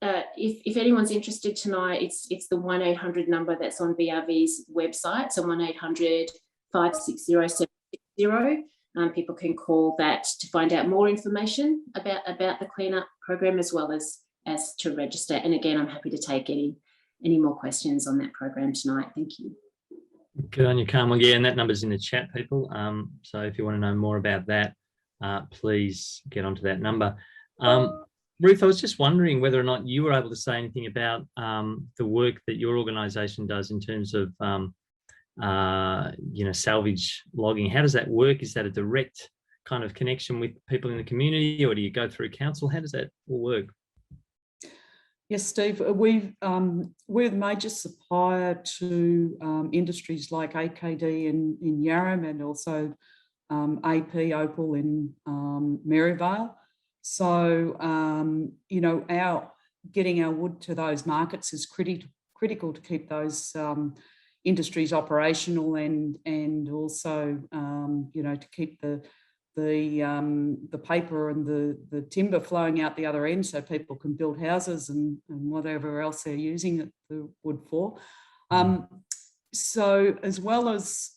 If anyone's interested tonight, it's the 1-800 number that's on BRV's website. So 1-800-560-760. People can call that to find out more information about the cleanup program, as well as to register. And again, I'm happy to take any more questions on that program tonight. Thank you. Good on you, Carmel. Yeah, and that number's in the chat, people. So if you want to know more about that, please get onto that number. Ruth, I was just wondering whether or not you were able to say anything about the work that your organisation does in terms of, salvage logging. How does that work? Is that a direct kind of connection with people in the community, or do you go through council? How does that all work? Yes, Steve, we're the major supplier to industries like AKD in Yarram, and also AP Opal in Maryvale. So, getting our wood to those markets is critical to keep those industries operational, and also, to keep the paper and the timber flowing out the other end, so people can build houses and whatever else they're using the wood for. So as well as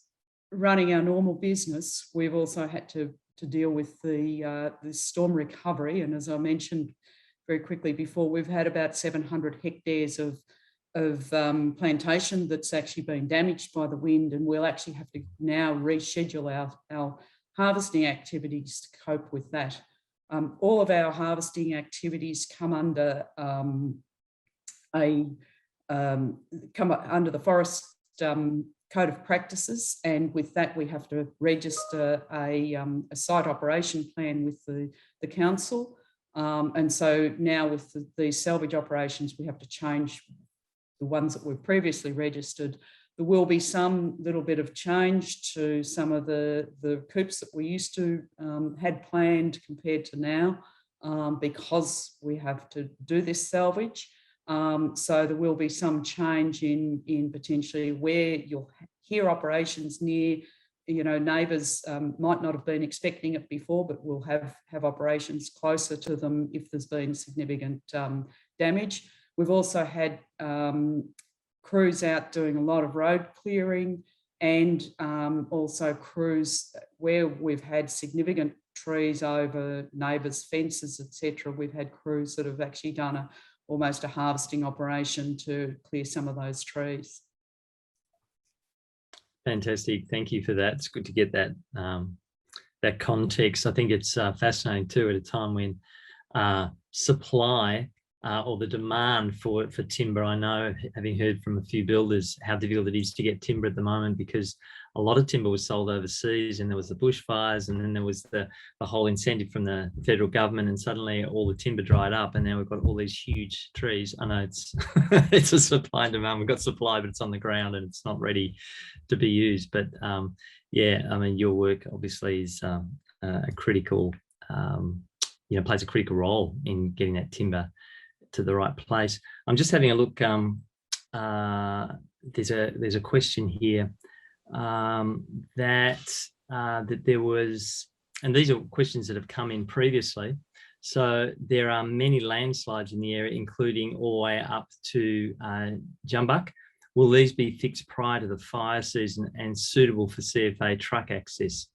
running our normal business, we've also had to deal with the storm recovery. And as I mentioned very quickly before, we've had about 700 hectares of plantation that's actually been damaged by the wind, and we'll actually have to now reschedule our harvesting activities to cope with that. All of our harvesting activities come under the Forest Code of Practices, and with that we have to register a site operation plan with the council. And so now with the salvage operations, we have to change the ones that were previously registered. There will be some little bit of change to some of the coops that we used to had planned compared to now, because we have to do this salvage. So there will be some change in potentially where you'll hear operations near, neighbours might not have been expecting it before, but we'll have operations closer to them if there's been significant damage. We've also had crews out doing a lot of road clearing, and also crews where we've had significant trees over neighbours' fences, etc. We've had crews that have actually done almost a harvesting operation to clear some of those trees. Fantastic, thank you for that. It's good to get that that context. I think it's fascinating too, at a time when supply or the demand for timber. I know, having heard from a few builders, how difficult it is to get timber at the moment, because a lot of timber was sold overseas, and there was the bushfires, and then there was the whole incentive from the federal government, and suddenly all the timber dried up, and now we've got all these huge trees. I know it's it's a supply and demand. We've got supply, but it's on the ground and it's not ready to be used. But yeah, I mean, your work obviously is a critical, plays a critical role in getting that timber to the right place. I'm just having a look. There's a question here that there was, and these are questions that have come in previously. So there are many landslides in the area, including all the way up to Jumbuck. Will these be fixed prior to the fire season and suitable for CFA truck access?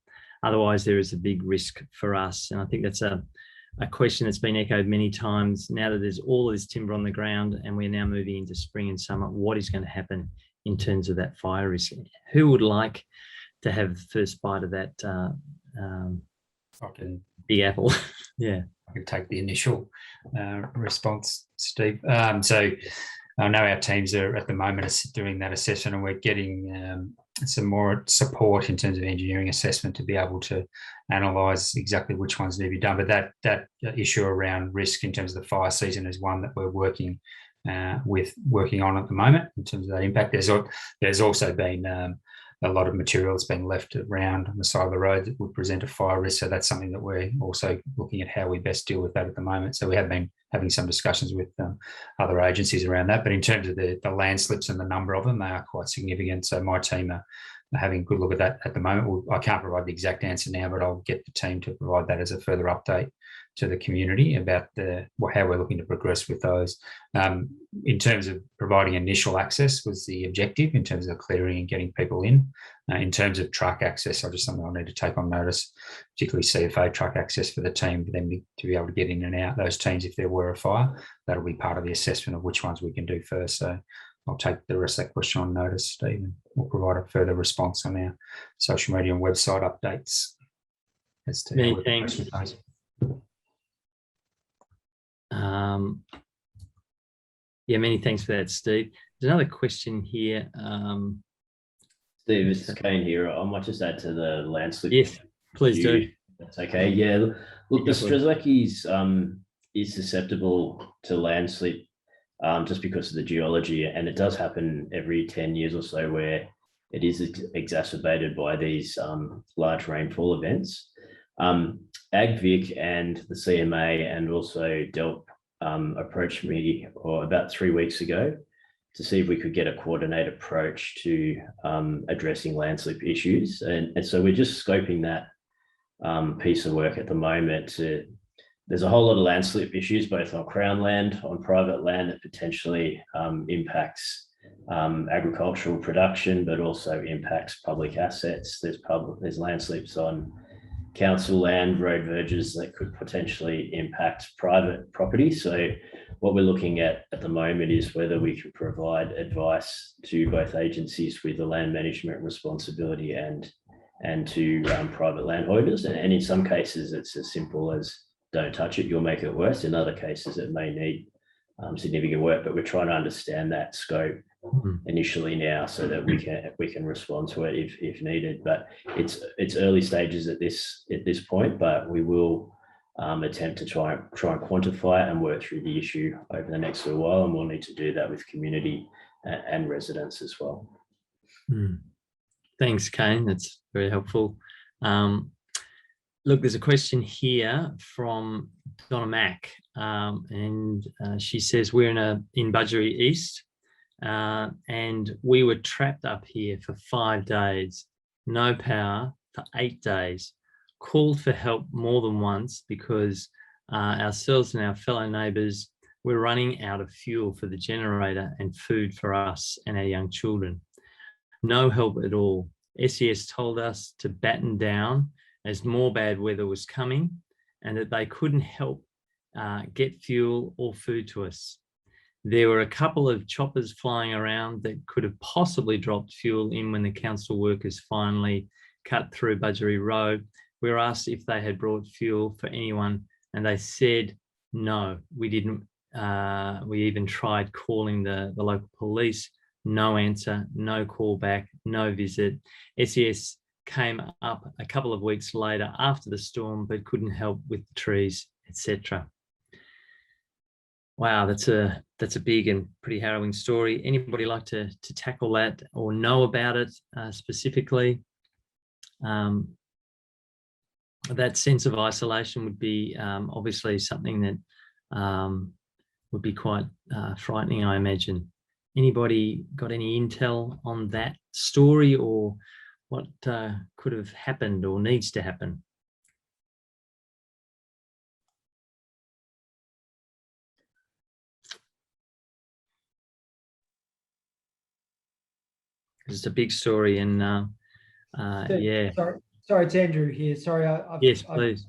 Otherwise, there is a big risk for us. And I think that's a question that's been echoed many times. Now that there's all of this timber on the ground and we're now moving into spring and summer, what is going to happen in terms of that fire risk? Who would like to have the first bite of that big apple? Yeah. I can take the initial response, Steve. I know our teams are at the moment doing that assessment, and we're getting some more support in terms of engineering assessment to be able to analyse exactly which ones need to be done. But that issue around risk in terms of the fire season is one that we're working on at the moment in terms of that impact. There's also been a lot of material that's been left around on the side of the road that would present a fire risk. So that's something that we're also looking at how we best deal with that at the moment. So we have been having some discussions with other agencies around that. But in terms of the landslips and the number of them, they are quite significant. So my team are having a good look at that at the moment. I can't provide the exact answer now, but I'll get the team to provide that as a further update to the community about how we're looking to progress with those. In terms of providing initial access was the objective in terms of clearing and getting people in. In terms of truck access, I just something I need to take on notice, particularly CFA truck access for the team, for them to be able to get in and out those teams if there were a fire. That'll be part of the assessment of which ones we can do first. So I'll take the rest of that question on notice, Steve, and we'll provide a further response on our social media and website updates. As to many thanks. Many thanks for that, Steve. There's another question here. Steve, this is Kane here. I might just add to the landslip. Yes, please do. That's okay. Yeah, look, the Strzelecki is susceptible to landslip just because of the geology, and it does happen every 10 years or so where it is exacerbated by these large rainfall events. AgVic and the CMA and also DELP approached me about 3 weeks ago to see if we could get a coordinated approach to addressing landslip issues. And so we're just scoping that piece of work at the moment. There's a whole lot of landslip issues, both on Crown land, on private land that potentially impacts agricultural production, but also impacts public assets. There's landslips on council land, road verges that could potentially impact private property. So what we're looking at the moment is whether we can provide advice to both agencies with the land management responsibility and to private landholders. And in some cases, it's as simple as don't touch it, you'll make it worse. In other cases, it may need significant work, but we're trying to understand that scope initially now so that we can respond to it if needed. But it's early stages at this point, but we will attempt to try and quantify it and work through the issue over the next little while, and we'll need to do that with community and residents as well. Thanks, Kane. That's very helpful. Look, there's a question here from Donna Mack, and she says we're in Budgery East, and we were trapped up here for 5 days, no power for 8 days, called for help more than once because ourselves and our fellow neighbours were running out of fuel for the generator and food for us and our young children. No help at all. SES told us to batten down as more bad weather was coming and that they couldn't help get fuel or food to us. There were a couple of choppers flying around that could have possibly dropped fuel in when the council workers finally cut through Budgery Road. We were asked if they had brought fuel for anyone, and they said no, we didn't. We even tried calling the local police. No answer, no call back, no visit. SES came up a couple of weeks later after the storm, but couldn't help with the trees, etc. Wow, that's a big and pretty harrowing story. Anybody like to tackle that or know about it specifically? That sense of isolation would be obviously something that would be quite frightening, I imagine. Anybody got any intel on that story or what could have happened or needs to happen? It's a big story, and yeah. Sorry, it's Andrew here. Sorry, yes, please.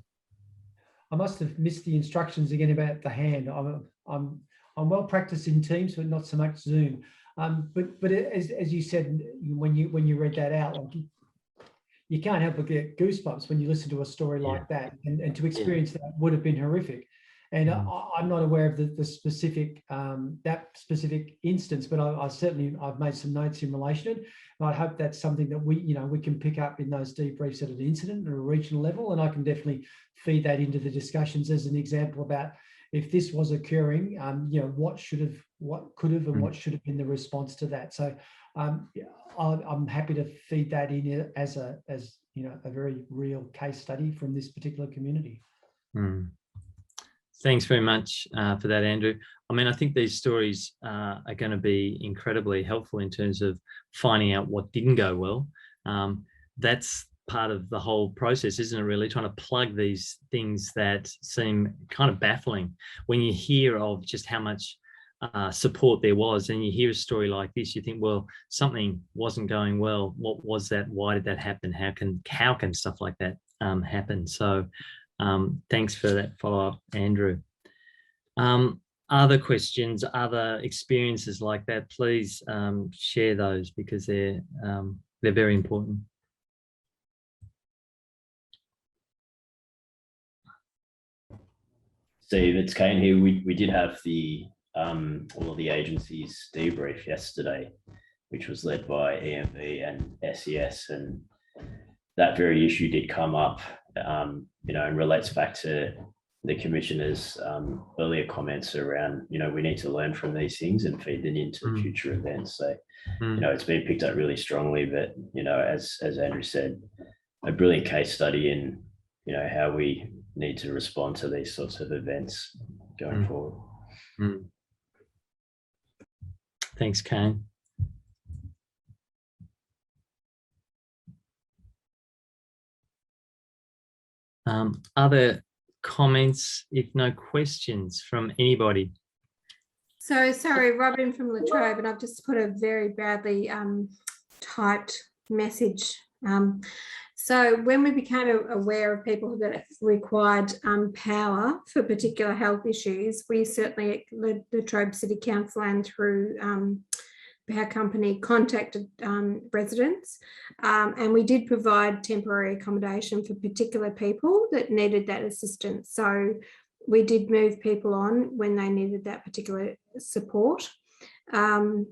I must have missed the instructions again about the hand. I'm well practiced in Teams, but not so much Zoom. But as you said when you read that out, like you can't help but get goosebumps when you listen to a story like that, and to experience that would have been horrific. And I'm not aware of the specific that specific instance, but I've made some notes in relation to it. And I hope that's something that we can pick up in those debriefs at an incident or a regional level, and I can definitely feed that into the discussions as an example about if this was occurring, what could have, and what should have been the response to that. So I'm happy to feed that in as a very real case study from this particular community. Thanks very much for that, Andrew. I mean, I think these stories are going to be incredibly helpful in terms of finding out what didn't go well. That's part of the whole process, isn't it, really? Trying to plug these things that seem kind of baffling. When you hear of just how much support there was, and you hear a story like this, you think, well, something wasn't going well. What was that? Why did that happen? How can stuff like that happen? So thanks for that follow-up, Andrew. Other questions, other experiences like that, please share those, because they're very important. Steve, it's Kane here. We did have all of the agencies debrief yesterday, which was led by EMV and SES, and that very issue did come up, and relates back to the Commissioner's earlier comments around, we need to learn from these things and feed them into future events. So, it's been picked up really strongly, but, as Andrew said, a brilliant case study in, how we need to respond to these sorts of events going forward. Thanks, Kane. Other comments, if no questions from anybody? So sorry, Robin from Latrobe, and I've just put a very badly typed message. So when we became aware of people that required power for particular health issues, we certainly, at Latrobe City Council and through our company, contacted residents, and we did provide temporary accommodation for particular people that needed that assistance. So we did move people on when they needed that particular support. And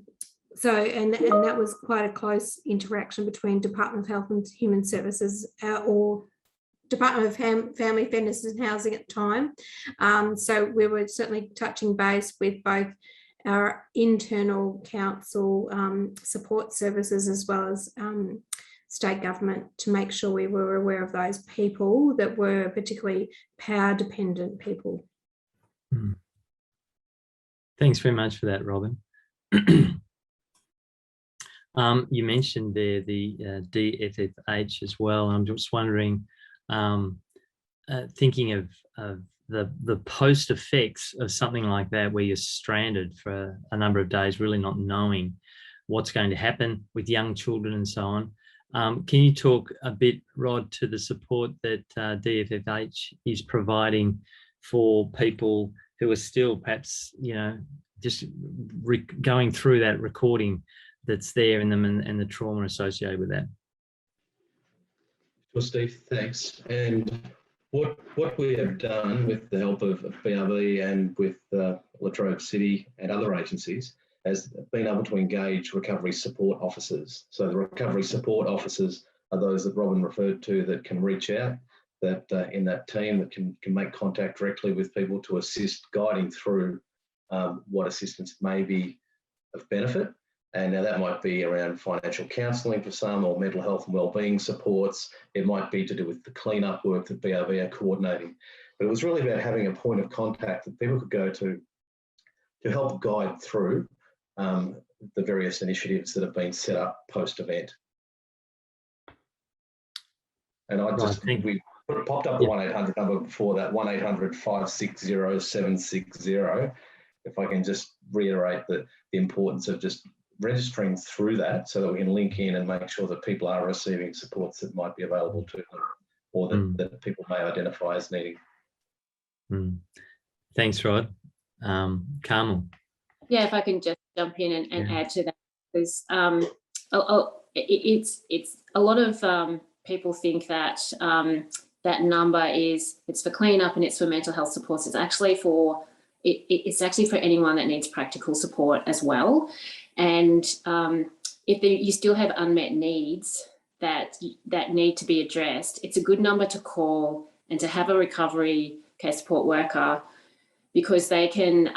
that was quite a close interaction between Department of Health and Human Services or Department of Family, Fairness and Housing at the time. So we were certainly touching base with both our internal council support services as well as state government to make sure we were aware of those people that were particularly power dependent people. Thanks very much for that, Robin. You mentioned there the DFFH as well. I'm just wondering, thinking of the post effects of something like that, where you're stranded for a number of days, really not knowing what's going to happen with young children and so on. Can you talk a bit, Rod, to the support that DFFH is providing for people who are still perhaps, just going through that recording that's there in them and the trauma associated with that? Well, Steve, thanks. And what we have done with the help of BRB and with Latrobe City and other agencies has been able to engage recovery support officers. So the recovery support officers are those that Robin referred to that can reach out, that in that team that can make contact directly with people to assist guiding through what assistance may be of benefit. And now that might be around financial counselling for some, or mental health and wellbeing supports. It might be to do with the cleanup work that BRB are coordinating. But it was really about having a point of contact that people could go to help guide through the various initiatives that have been set up post-event. And we popped up the 1-800 number before that, 1-800-560-760. If I can just reiterate the importance of just registering through that so that we can link in and make sure that people are receiving supports that might be available to them, or that people may identify as needing. Thanks, Rod. Carmel. Yeah, if I can just jump in and add to that, because it's a lot of people think that that number is, it's for cleanup and it's for mental health supports. It's actually for anyone that needs practical support as well. And if you still have unmet needs that need to be addressed, it's a good number to call and to have a recovery care support worker, because they can,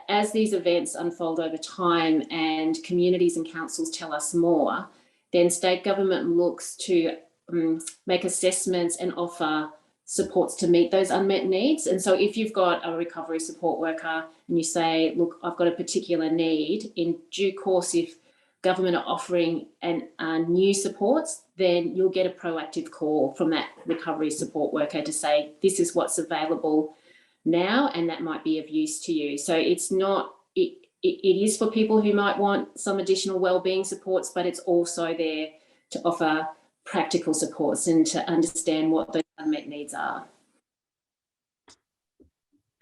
as these events unfold over time and communities and councils tell us more, then state government looks to make assessments and offer supports to meet those unmet needs. And so if you've got a recovery support worker and you say, look, I've got a particular need, in due course, if government are offering new supports, then you'll get a proactive call from that recovery support worker to say, this is what's available now, and that might be of use to you. So it's not, it is for people who might want some additional wellbeing supports, but it's also there to offer practical supports and to understand what those unmet needs are.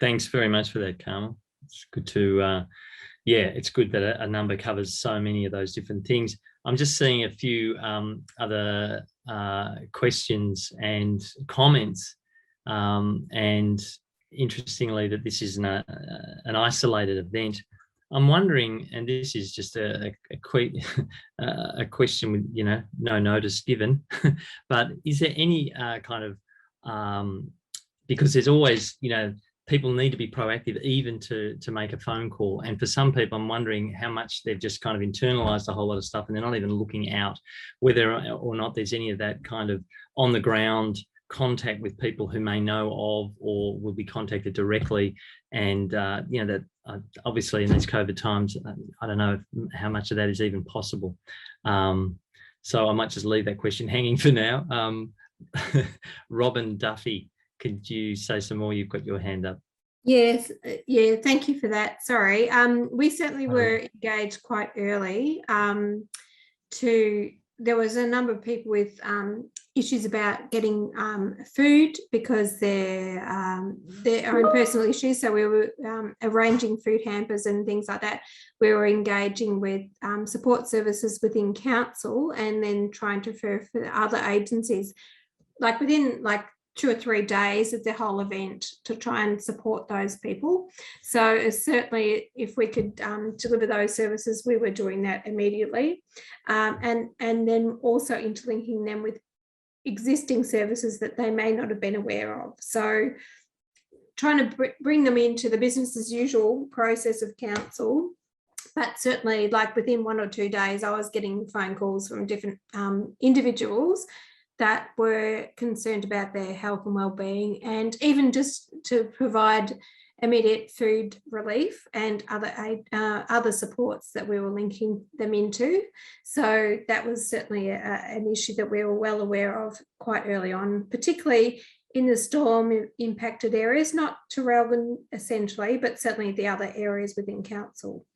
Thanks very much for that, Carmel. It's good to, it's good that a number covers so many of those different things. I'm just seeing a few other questions and comments, and interestingly that this is an isolated event. I'm wondering, and this is just a question with, no notice given, but is there any kind of, because there's always, people need to be proactive even to make a phone call. And for some people, I'm wondering how much they've just kind of internalized a whole lot of stuff and they're not even looking out, whether or not there's any of that kind of on the ground contact with people who may know of or will be contacted directly. And, that obviously in these COVID times, I don't know how much of that is even possible. So I might just leave that question hanging for now. Robin Duffy, could you say some more? You've got your hand up. Yes, thank you for that. Sorry. We certainly were engaged quite early there was a number of people with issues about getting food because their own personal issues. So we were arranging food hampers and things like that. We were engaging with support services within council and then trying to refer for other agencies, like within 2 or 3 days of the whole event, to try and support those people. So certainly if we could deliver those services, we were doing that immediately. And then also interlinking them with existing services that they may not have been aware of. So trying to bring them into the business as usual process of council. But certainly within 1 or 2 days, I was getting phone calls from different individuals that were concerned about their health and well-being, and even just to provide immediate food relief and other supports that we were linking them into. So that was certainly an issue that we were well aware of quite early on, particularly in the storm impacted areas, not Traralgon essentially, but certainly the other areas within council.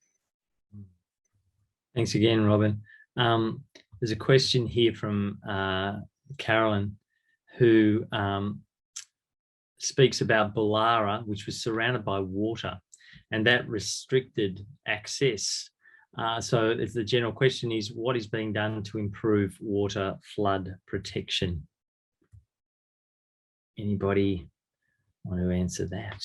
Thanks again, Robin. There's a question here from Carolyn, who speaks about Ballara, which was surrounded by water, and that restricted access. So if the general question is, what is being done to improve water flood protection? Anybody want to answer that?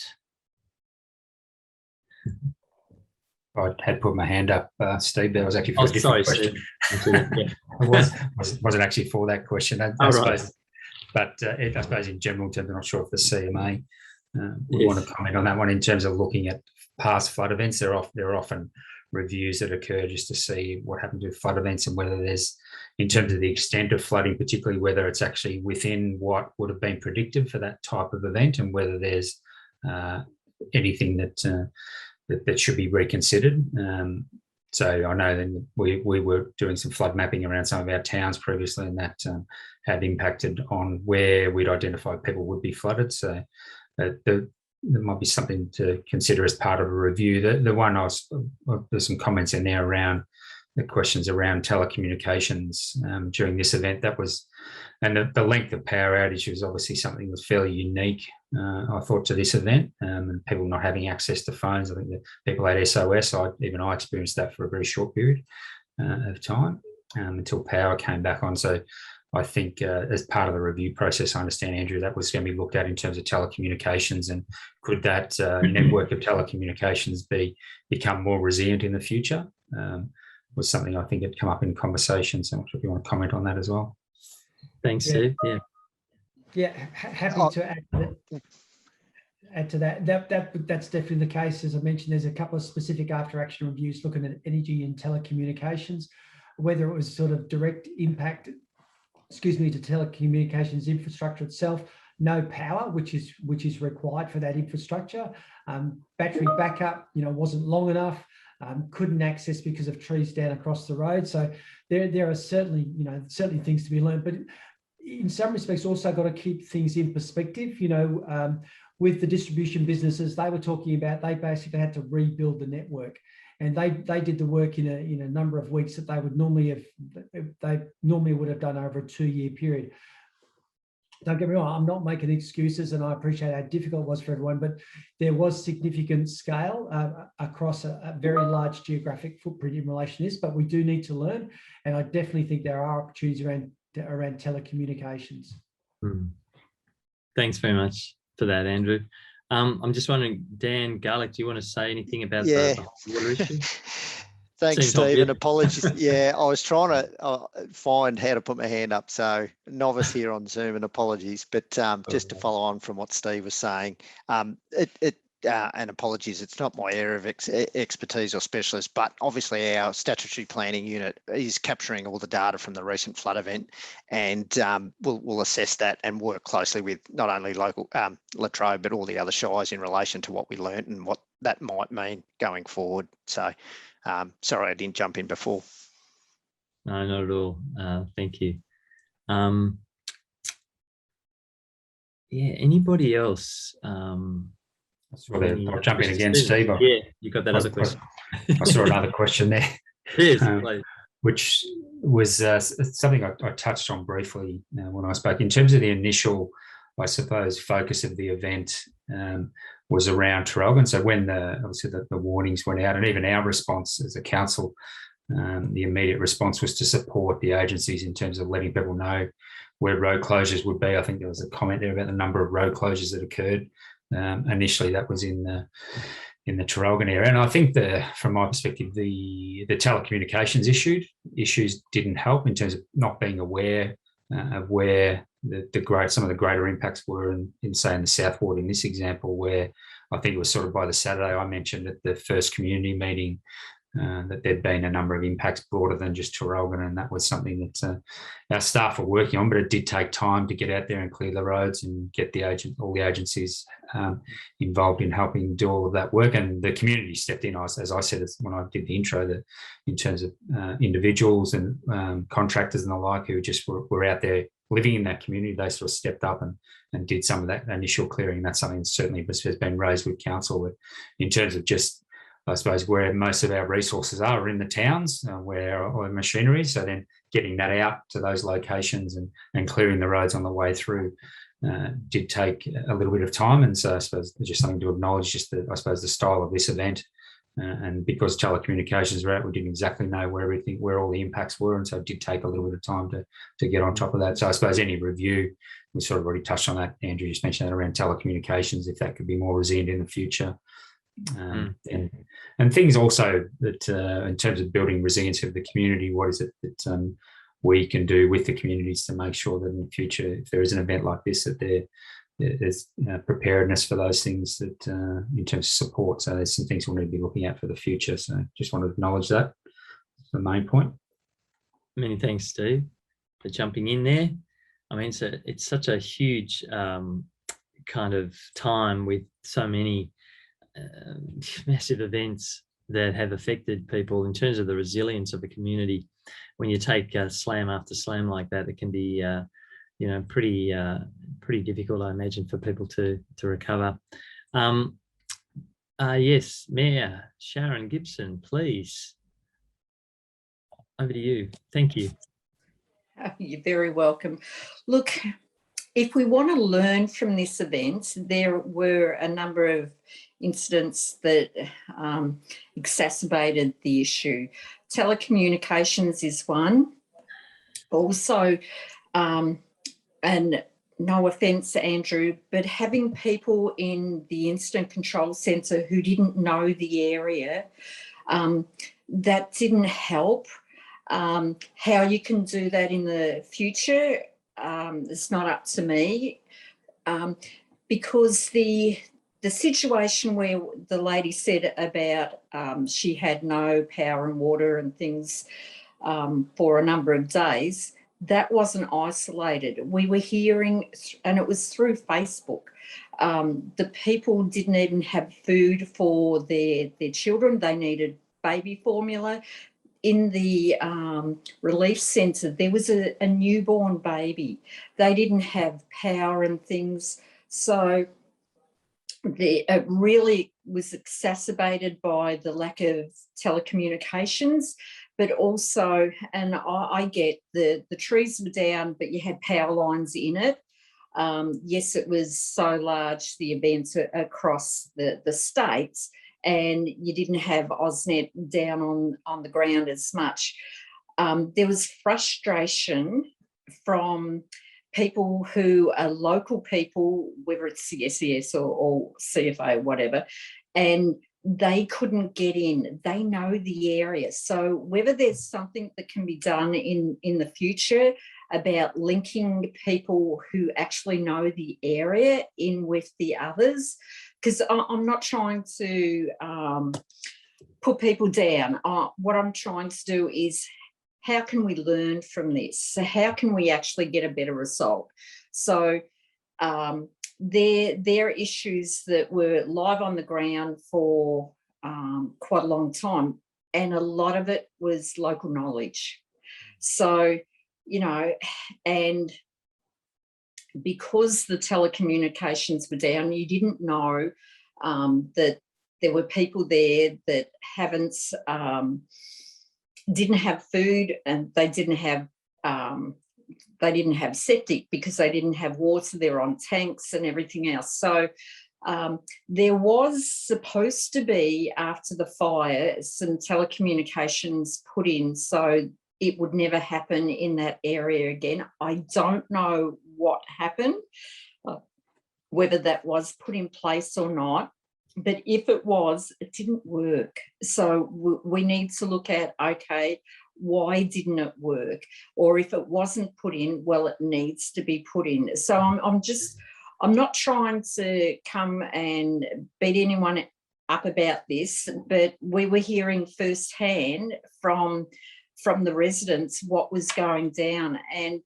I had put my hand up, Steve. That was actually for a different question. It wasn't actually for that question. I suppose, but I suppose in general terms, I'm not sure if the CMA would want to comment on that one in terms of looking at past flood events. There are often reviews that occur just to see what happens with flood events and whether there's, in terms of the extent of flooding, particularly whether it's actually within what would have been predicted for that type of event, and whether there's anything that should be reconsidered. So I know that we were doing some flood mapping around some of our towns previously, and that had impacted on where we'd identified people would be flooded. So there might be something to consider as part of a review. The one there's some comments in there around the questions around telecommunications during this event. That was, and the length of power outage was obviously something that was fairly unique, I thought, to this event, and people not having access to phones. I think that people had SOS. Even I experienced that for a very short period of time until power came back on. So I think as part of the review process, I understand, Andrew, that was going to be looked at in terms of telecommunications, and could that network of telecommunications become more resilient in the future? Was something I think had come up in conversations. I'm not sure if you want to comment on that as well. Thanks, Steve. Yeah. Yeah, happy to add to that. That's definitely the case. As I mentioned, there's a couple of specific after action reviews looking at energy and telecommunications, whether it was sort of direct impact, to telecommunications infrastructure itself, no power, which is required for that infrastructure. Battery backup, wasn't long enough. Couldn't access because of trees down across the road. So there are certainly things to be learned, but in some respects also got to keep things in perspective. With the distribution businesses, they were talking about, they basically had to rebuild the network, and they did the work in a number of weeks that they would normally would have done over a 2-year period. Don't get me wrong, I'm not making excuses, and I appreciate how difficult it was for everyone, but there was significant scale across a very large geographic footprint in relation to this, but we do need to learn, and I definitely think there are opportunities around telecommunications. Thanks very much for that, Andrew. I'm just wondering, Dan Garlick, do you want to say anything about the water issue? Thanks, Seems Steve, obvious. and apologies. Yeah, I was trying to find how to put my hand up, so novice here on Zoom, and apologies. But just to follow on from what Steve was saying, and apologies, it's not my area of expertise or specialist, but obviously our statutory planning unit is capturing all the data from the recent flood event, and we'll assess that and work closely with not only local Latrobe, but all the other shires in relation to what we learnt and what that might mean going forward. So sorry I didn't jump in before. No, not at all. Thank you. Yeah, anybody else? I'll jump in again, Steve. Yeah, you got that other question. I saw another question there. Yes, which was something I touched on briefly when I spoke. In terms of the initial, I suppose, focus of the event was around Traralgon. So when obviously the warnings went out, and even our response as a council, the immediate response was to support the agencies in terms of letting people know where road closures would be. I think there was a comment there about the number of road closures that occurred. Initially, that was in the Traralgon area, and I think from my perspective, the telecommunications issues didn't help in terms of not being aware of where some of the greater impacts were in say in the South Ward in this example, where I think it was sort of by the Saturday I mentioned at the first community meeting that there'd been a number of impacts broader than just Traralgon, and that was something that our staff were working on, but it did take time to get out there and clear the roads and get all the agencies involved in helping do all of that work, and the community stepped in. As I said when I did the intro, that in terms of individuals and contractors and the like who just were out there living in that community, they sort of stepped up and did some of that initial clearing. That's something that certainly has been raised with council, but in terms of just, I suppose, where most of our resources are in the towns where our machinery. So then getting that out to those locations and clearing the roads on the way through did take a little bit of time. And so I suppose just something to acknowledge just the style of this event. And because telecommunications were out, we didn't exactly know where all the impacts were. And so it did take a little bit of time to get on top of that. So I suppose any review, we sort of already touched on that. Andrew just mentioned that around telecommunications, if that could be more resilient in the future. And things also that in terms of building resilience of the community, what is it that we can do with the communities to make sure that in the future, if there is an event like this, that there's preparedness for those things that in terms of support. So there's some things we'll need to be looking at for the future. So just want to acknowledge that. That's the main point. Many thanks, Steve, for jumping in there. I mean, it's such a huge kind of time with so many massive events that have affected people in terms of the resilience of the community. When you take slam after slam like that, it can be pretty difficult, I imagine, for people to recover. Yes, Mayor Sharon Gibson, please. Over to you. Thank you. You're very welcome. Look, if we want to learn from this event, there were a number of incidents that exacerbated the issue. Telecommunications is one. Also, and no offence, Andrew, but having people in the incident control centre who didn't know the area, that didn't help. How you can do that in the future, it's not up to me, because the situation where the lady said about she had no power and water and things for a number of days, that wasn't isolated. We were hearing, and it was through Facebook, the people didn't even have food for their children. They needed baby formula. In the relief centre, there was a newborn baby. They didn't have power and things. So it really was exacerbated by the lack of telecommunications, but also, and I get the trees were down, but you had power lines in it. Yes, it was so large, the events across the states, and you didn't have AusNet down on the ground as much. There was frustration from people who are local people, whether it's CSES or CFA or whatever, and they couldn't get in. They know the area. So whether there's something that can be done in the future about linking people who actually know the area in with the others, because I'm not trying to put people down. What I'm trying to do is, how can we learn from this? So how can we actually get a better result? So there are issues that were live on the ground for quite a long time, and a lot of it was local knowledge. So, you know, and because the telecommunications were down, you didn't know that there were people there that didn't have food, and they didn't have septic because they didn't have water. They're on tanks and everything else. So there was supposed to be, after the fire, some telecommunications put in so it would never happen in that area again. I don't know what happened, whether that was put in place or not. But if it was, it didn't work. So we need to look at, okay, why didn't it work? Or if it wasn't put in, well, it needs to be put in. So I'm not trying to come and beat anyone up about this, but we were hearing firsthand from the residents what was going down. And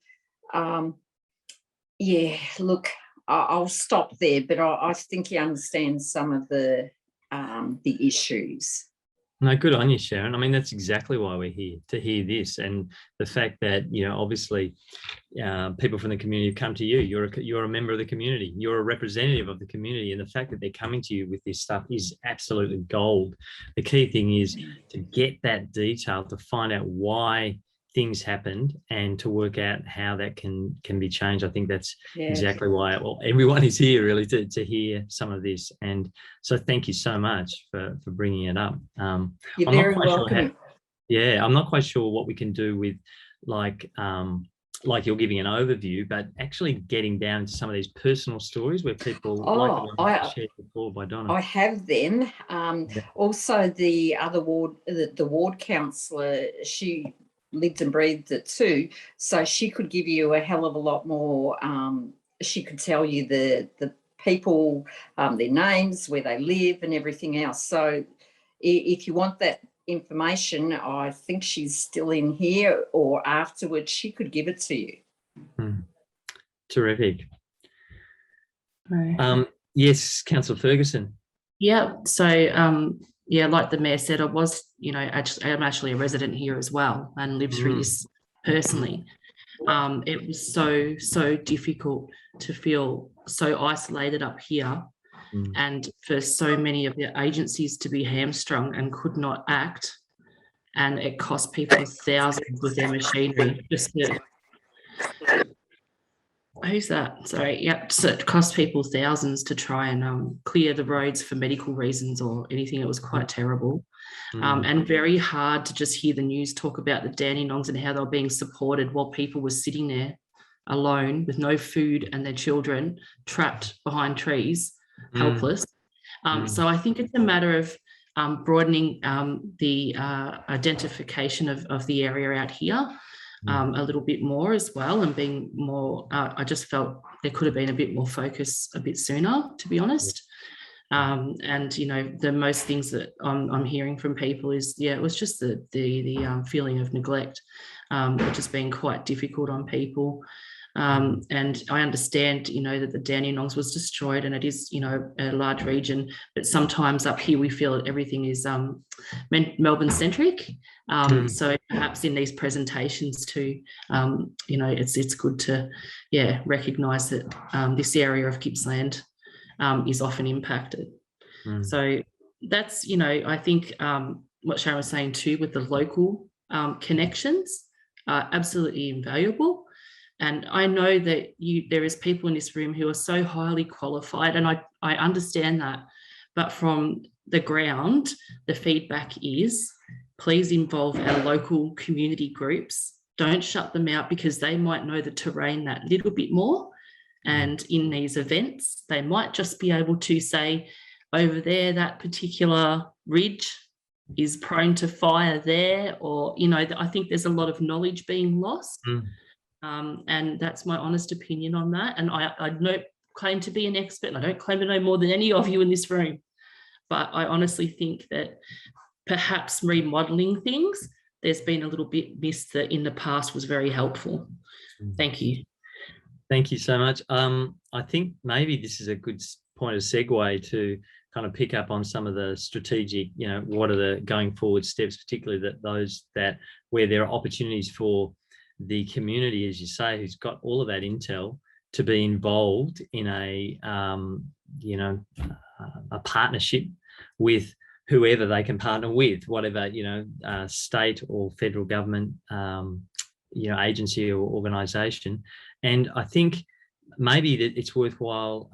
yeah, look, I'll stop there, but I think you understand some of the issues. No, good on you, Sharon. I mean, that's exactly why we're here, to hear this, and the fact that, you know, obviously people from the community have come to you. You're a member of the community. You're a representative of the community, and the fact that they're coming to you with this stuff is absolutely gold. The key thing is to get that detail, to find out why things happened and to work out how that can be changed. I think that's exactly why everyone is here, really, to hear some of this. And so thank you so much for bringing it up. You're very welcome. I'm not quite sure what we can do with like you're giving an overview, but actually getting down to some of these personal stories where people shared before by Donna. I have them. Also, the other ward, the ward councillor, she lived and breathed it too, so she could give you a hell of a lot more. She could tell you the people, their names, where they live and everything else. So if you want that information, I think she's still in here, or afterwards she could give it to you. Terrific. Yes, Councillor Ferguson. Yeah, so yeah, like the Mayor said, I'm actually a resident here as well and lived through this personally. It was so difficult to feel so isolated up here, and for so many of the agencies to be hamstrung and could not act, and it cost people thousands with their machinery just to... Who's that? Sorry. Yep. So it cost people thousands to try and clear the roads for medical reasons or anything. It was quite terrible, and very hard to just hear the news talk about the Dandenongs and how they were being supported while people were sitting there alone with no food and their children trapped behind trees, helpless. So I think it's a matter of broadening the identification of the area out here a little bit more as well, and being more, I just felt there could have been a bit more focus a bit sooner, to be honest. And, you know, the most things that I'm hearing from people is, yeah, it was just the feeling of neglect, which has been quite difficult on people. And I understand, you know, that the Dandenongs was destroyed, and it is, you know, a large region, but sometimes up here we feel that everything is Melbourne centric. So perhaps in these presentations too, you know, it's good to, yeah, recognise that this area of Gippsland is often impacted. So that's, you know, I think what Sharon was saying too with the local connections are absolutely invaluable. And I know that there is people in this room who are so highly qualified, and I understand that. But from the ground, the feedback is, please involve our local community groups. Don't shut them out, because they might know the terrain that little bit more. And in these events, they might just be able to say, over there, that particular ridge is prone to fire there, or, you know, I think there's a lot of knowledge being lost. And that's my honest opinion on that. And I don't claim to be an expert, and I don't claim to know more than any of you in this room. But I honestly think that perhaps remodelling things, there's been a little bit missed that in the past was very helpful. Thank you. Thank you so much. I think maybe this is a good point of segue to kind of pick up on some of the strategic, you know, what are the going forward steps, particularly that where there are opportunities for the community, as you say, who's got all of that intel, to be involved in a, you know, a partnership with whoever they can partner with, whatever, you know, state or federal government, you know, agency or organisation. And I think maybe that it's worthwhile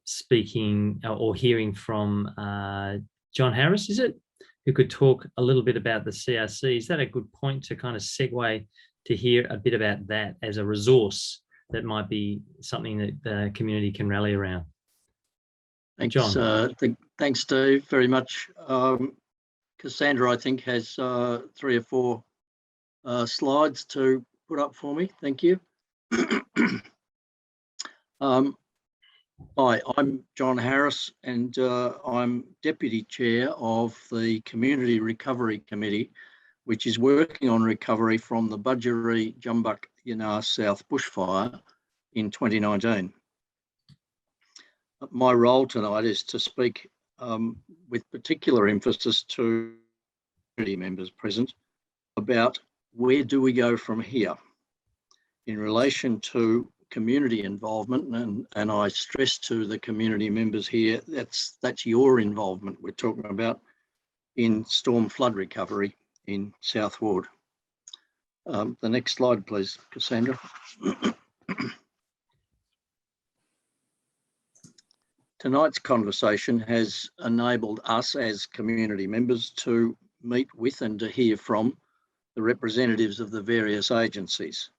speaking or hearing from John Harris, is it, who could talk a little bit about the CRC. Is that a good point to kind of segue to hear a bit about that as a resource that might be something that the community can rally around? Thanks, John. Thanks, Steve, very much. Cassandra, I think, has 3 or 4 slides to put up for me. Thank you. Hi, I'm John Harris, and I'm Deputy Chair of the Community Recovery Committee, which is working on recovery from the Budgeree Jumbuck Yanar South bushfire in 2019. My role tonight is to speak with particular emphasis to community members present about where do we go from here in relation to community involvement, and I stress to the community members here, that's your involvement we're talking about in storm flood recovery in South Ward. The next slide, please, Cassandra. Tonight's conversation has enabled us as community members to meet with and to hear from the representatives of the various agencies.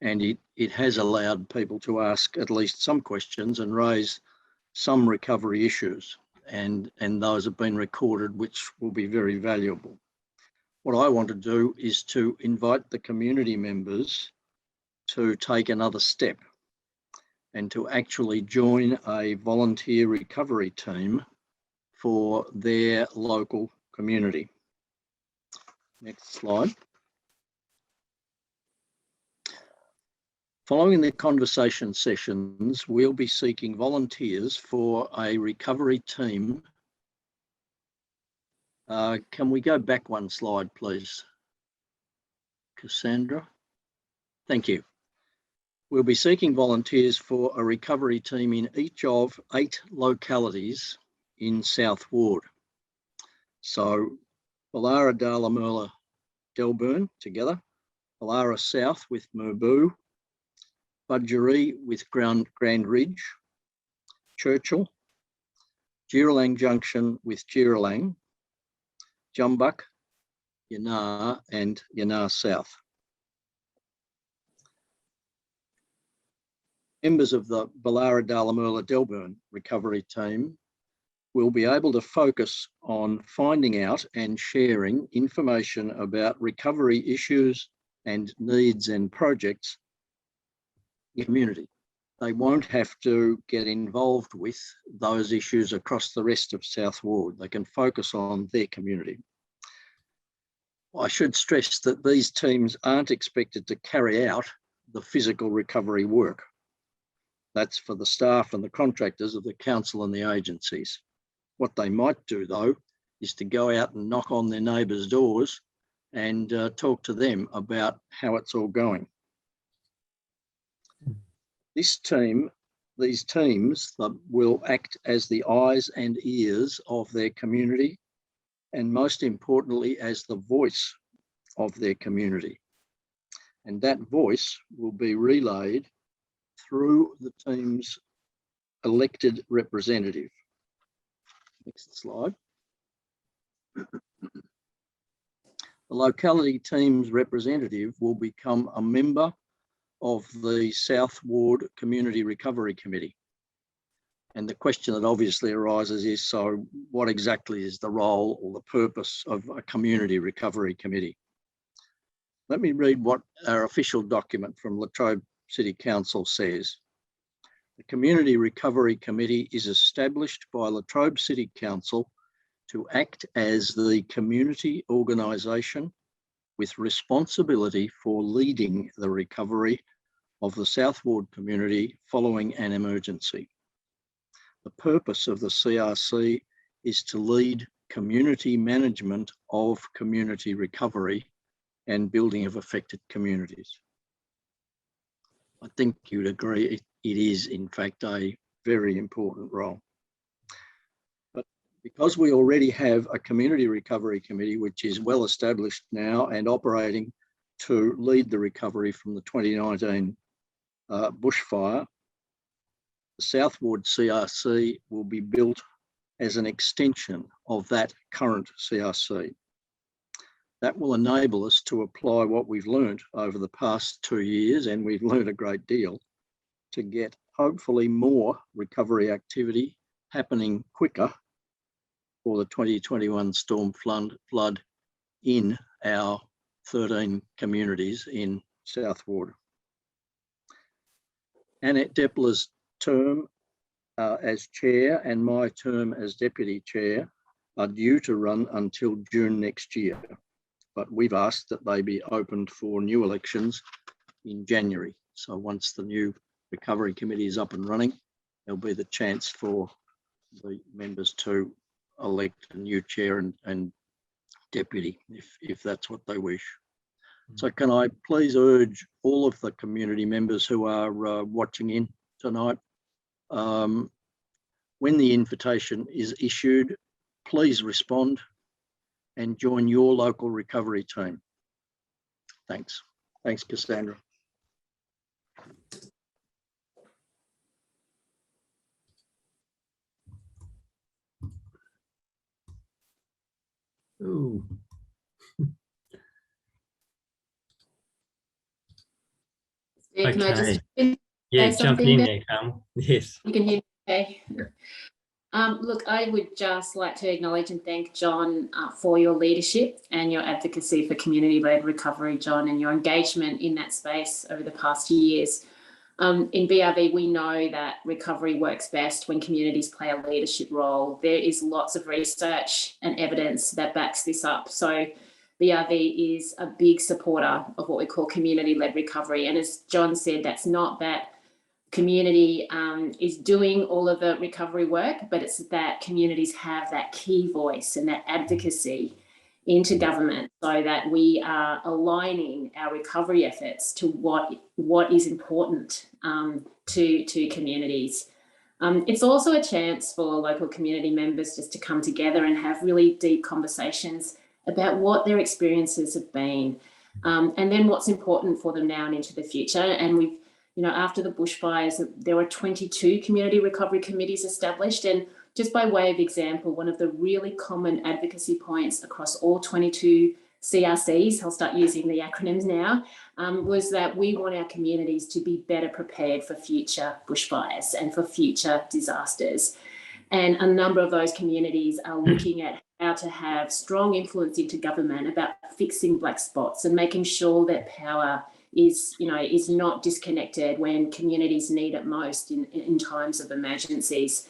And it has allowed people to ask at least some questions and raise some recovery issues. And those have been recorded, which will be very valuable. What I want to do is to invite the community members to take another step and to actually join a volunteer recovery team for their local community. Next slide. Following the conversation sessions, we'll be seeking volunteers for a recovery team. Can we go back one slide, please, Cassandra? Thank you. We'll be seeking volunteers for a recovery team in each of 8 localities in South Ward. So Ballara, Darla, Delburn together, Ballara South with Merboo, Budgeree with Grand Ridge, Churchill, Geeralang Junction with Geeralang, Jumbuck, Yanar and Yanar South. members of the Ballara Dalamurla Delburn recovery team will be able to focus on finding out and sharing information about recovery issues and needs and projects in the community. They won't have to get involved with those issues across the rest of South Ward. They can focus on their community. I should stress that these teams aren't expected to carry out the physical recovery work. That's for the staff and the contractors of the council and the agencies. What they might do, though, is to go out and knock on their neighbours' doors and talk to them about how it's all going. These teams will act as the eyes and ears of their community, and most importantly, as the voice of their community. And that voice will be relayed through the team's elected representative. Next slide. The locality team's representative will become a member of the South Ward Community Recovery Committee. And the question that obviously arises is, so what exactly is the role or the purpose of a community recovery committee? Let me read what our official document from Latrobe City Council says. The Community Recovery Committee is established by Latrobe City Council to act as the community organisation with responsibility for leading the recovery of the South Ward community following an emergency. The purpose of the CRC is to lead community management of community recovery and building of affected communities. I think you'd agree it is, in fact, a very important role. But because we already have a community recovery committee, which is well established now and operating to lead the recovery from the 2019 bushfire, the South Ward CRC will be built as an extension of that current CRC. That will enable us to apply what we've learned over the past 2 years, and we've learned a great deal, to get hopefully more recovery activity happening quicker for the 2021 storm flood in our 13 communities in South Ward. Annette Depler's term as chair and my term as deputy chair are due to run until June next year, but we've asked that they be opened for new elections in January. So once the new recovery committee is up and running, there'll be the chance for the members to elect a new chair and deputy if that's what they wish. So can I please urge all of the community members who are watching in tonight, when the invitation is issued, please respond and join your local recovery team. Thanks. Thanks, Cassandra. Ooh. Steve, can I just jump in there, Carl. Yes. You can hear me okay. Look, I would just like to acknowledge and thank John for your leadership and your advocacy for community-led recovery, John, and your engagement in that space over the past years. In BRV, we know that recovery works best when communities play a leadership role. There is lots of research and evidence that backs this up. So BRV is a big supporter of what we call community-led recovery. And as John said, that's not that community is doing all of the recovery work, but it's that communities have that key voice and that advocacy into government so that we are aligning our recovery efforts to what is important to communities. It's also a chance for local community members just to come together and have really deep conversations about what their experiences have been, and then what's important for them now and into the future. And we've, after the bushfires, there were 22 community recovery committees established. And just by way of example, one of the really common advocacy points across all 22 CRCs, I'll start using the acronyms now, was that we want our communities to be better prepared for future bushfires and for future disasters. And a number of those communities are looking at how to have strong influence into government about fixing black spots and making sure that power is not disconnected when communities need it most in times of emergencies.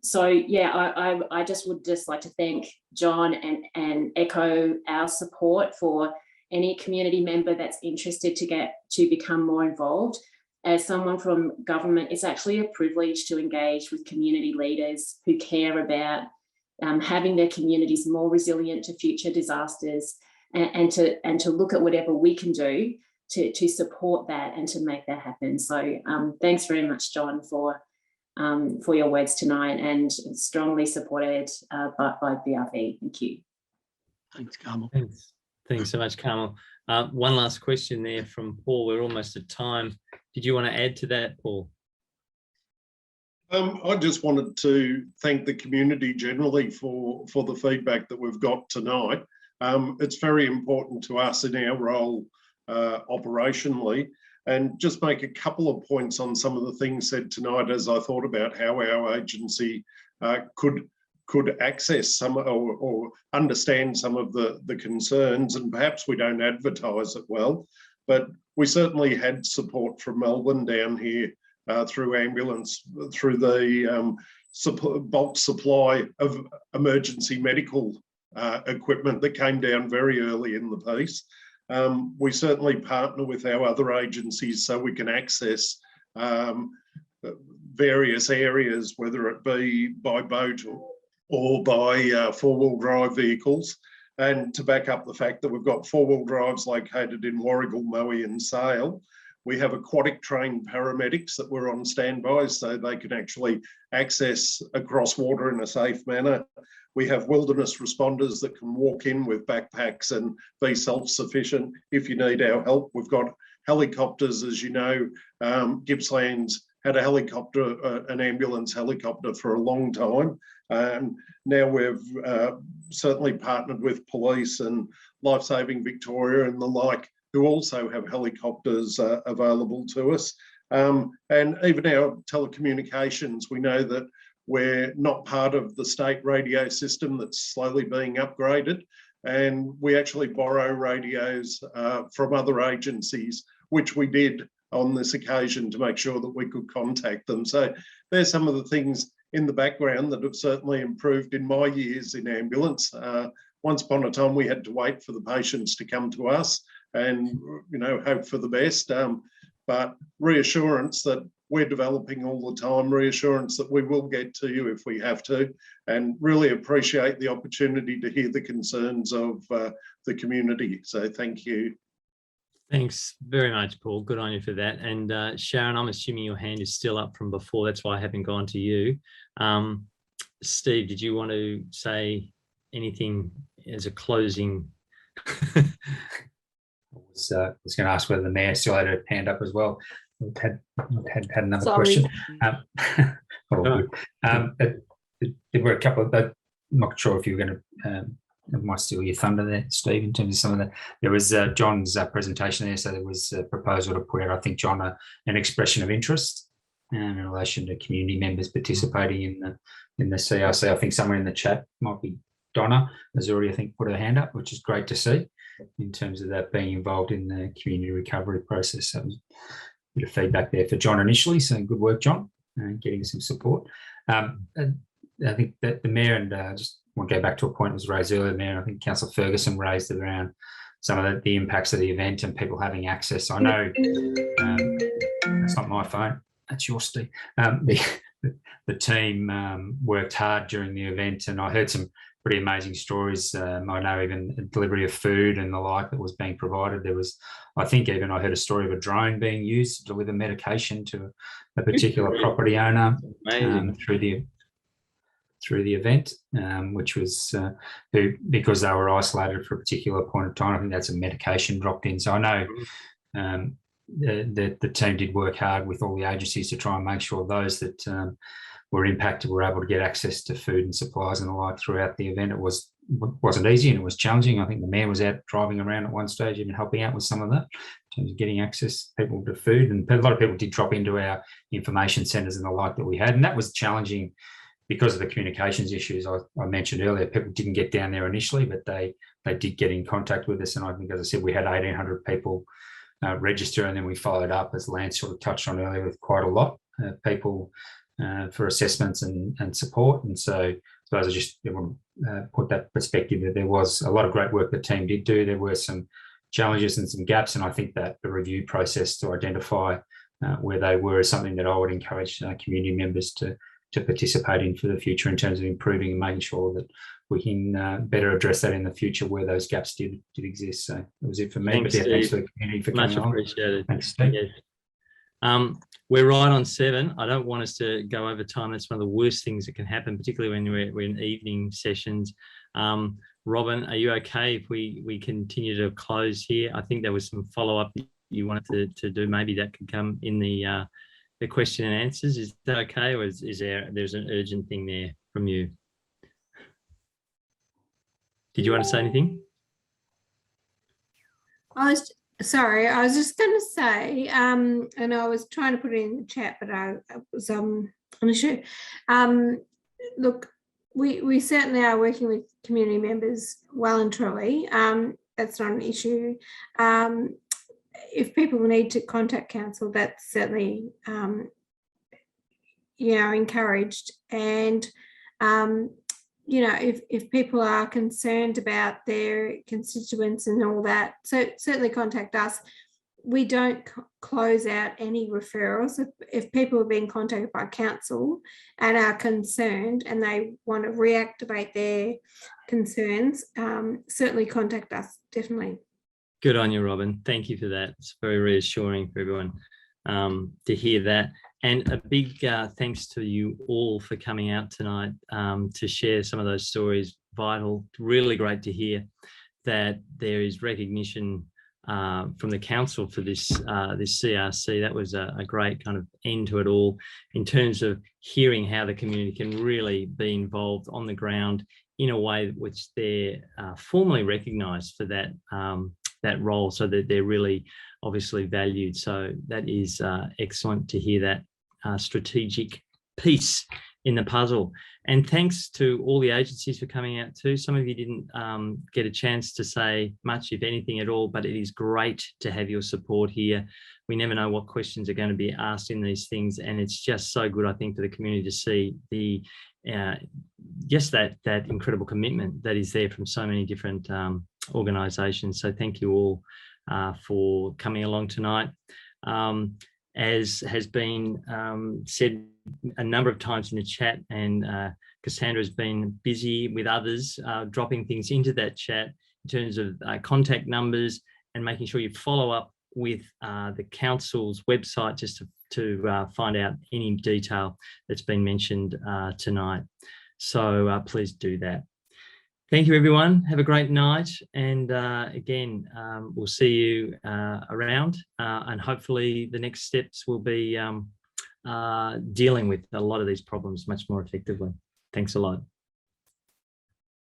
So yeah, I would just like to thank John and echo our support for any community member that's interested to become more involved. As someone from government, it's actually a privilege to engage with community leaders who care about having their communities more resilient to future disasters, and to look at whatever we can do to support that and to make that happen. So thanks very much, John, for your words tonight, and strongly supported by BRV. Thank you. Thanks, Carmel. Thanks so much, Carmel. One last question there from Paul. We're almost at time. Did you want to add to that, Paul? I just wanted to thank the community generally for the feedback that we've got tonight. It's very important to us in our role operationally, and just make a couple of points on some of the things said tonight as I thought about how our agency could access some or understand some of the concerns, and perhaps we don't advertise it well, but we certainly had support from Melbourne down here through ambulance, through the bulk supply of emergency medical equipment that came down very early in the piece. We certainly partner with our other agencies so we can access various areas, whether it be by boat or by four-wheel drive vehicles. And to back up the fact that we've got four-wheel drives located in Warragul, Moe and Sale, we have aquatic trained paramedics that were on standby so they can actually access across water in a safe manner. We have wilderness responders that can walk in with backpacks and be self-sufficient if you need our help. We've got helicopters, as you know. Gippsland's had a helicopter, an ambulance helicopter for a long time. Now we've certainly partnered with police and Life Saving Victoria and the like, who also have helicopters available to us. And even our telecommunications, we know that we're not part of the state radio system that's slowly being upgraded. And we actually borrow radios from other agencies, which we did on this occasion to make sure that we could contact them. So there's some of the things in the background that have certainly improved in my years in ambulance. Once upon a time, we had to wait for the patients to come to us and hope for the best. But reassurance that we're developing all the time, reassurance that we will get to you if we have to, and really appreciate the opportunity to hear the concerns of the community. So thank you. Thanks very much, Paul. Good on you for that. And Sharon, I'm assuming your hand is still up from before. That's why I haven't gone to you. Steve, did you want to say anything as a closing? I was going to ask whether the Mayor still had her hand up as well. We've had another Sorry. question. There were a couple of, I'm not sure if you were going to, it might steal your thunder there, Steve, in terms of some of the, there was John's presentation there, so there was a proposal to put out, I think, John, an expression of interest in relation to community members participating in the CRC. I think somewhere in the chat might be Donna has already, I think, put her hand up, which is great to see in terms of that being involved in the community recovery process. So a bit of feedback there for John initially, so good work, John, getting some support. I think that the Mayor, and just want to go back to a point that was raised earlier, Mayor, I think Councillor Ferguson raised it around some of the impacts of the event and people having access. I know that's not my phone, that's yours, Steve. The team worked hard during the event, and I heard some pretty amazing stories. I know even a delivery of food and the like that was being provided. There was, I think even I heard a story of a drone being used to deliver medication to a particular property owner through the event, which was because they were isolated for a particular point of time. I think that's a medication dropped in. So I know the team did work hard with all the agencies to try and make sure those that were impacted were able to get access to food and supplies and the like throughout the event. It was wasn't easy and it was challenging. I think the mayor was out driving around at one stage, even helping out with some of that in terms of getting access people to food. And a lot of people did drop into our information centres and the like that we had, and that was challenging because of the communications issues I mentioned earlier. People didn't get down there initially, but they did get in contact with us. And I think, as I said, we had 1,800 people register, and then we followed up, as Lance sort of touched on earlier, with quite a lot of people for assessments and support. And so I suppose I just want to put that perspective that there was a lot of great work the team did do. There were some challenges and some gaps, and I think that the review process to identify where they were is something that I would encourage community members to participate in for the future, in terms of improving and making sure that we can better address that in the future where those gaps did exist. So that was it for me. Thanks, but yeah, thanks for the community for coming along. Much appreciated. Thanks, Steve. Yes. We're right on 7. I don't want us to go over time. That's one of the worst things that can happen, particularly when we're in evening sessions. Robin, are you okay if we continue to close here? I think there was some follow-up you wanted to do. Maybe that could come in the question and answers. Is that okay, or is there's an urgent thing there from you? Did you want to say anything? I was just going to say, and I was trying to put it in the chat, but I was on a shoot. Look, we certainly are working with community members well and truly. That's not an issue. If people need to contact council, that's certainly encouraged. And if people are concerned about their constituents and all that, so certainly contact us. We don't close out any referrals. If people are being contacted by council and are concerned and they want to reactivate their concerns, certainly contact us, definitely. Good on you, Robin. Thank you for that. It's very reassuring for everyone to hear that. And a big thanks to you all for coming out tonight to share some of those stories. Vital, really great to hear that there is recognition from the council for this CRC. That was a great kind of end to it all, in terms of hearing how the community can really be involved on the ground in a way which they're formally recognised for that role, so that they're really obviously valued. So that is excellent to hear that strategic piece in the puzzle. And thanks to all the agencies for coming out too. Some of you didn't get a chance to say much, if anything at all, but it is great to have your support here. We never know what questions are going to be asked in these things, and it's just so good, I think, for the community to see the just that incredible commitment that is there from so many different organisations. So thank you all for coming along tonight. As has been said a number of times in the chat, and Cassandra's been busy with others dropping things into that chat in terms of contact numbers and making sure you follow up with the council's website just to find out any detail that's been mentioned tonight. So please do that. Thank you, everyone. Have a great night. And again, we'll see you around, and hopefully the next steps will be dealing with a lot of these problems much more effectively. Thanks a lot.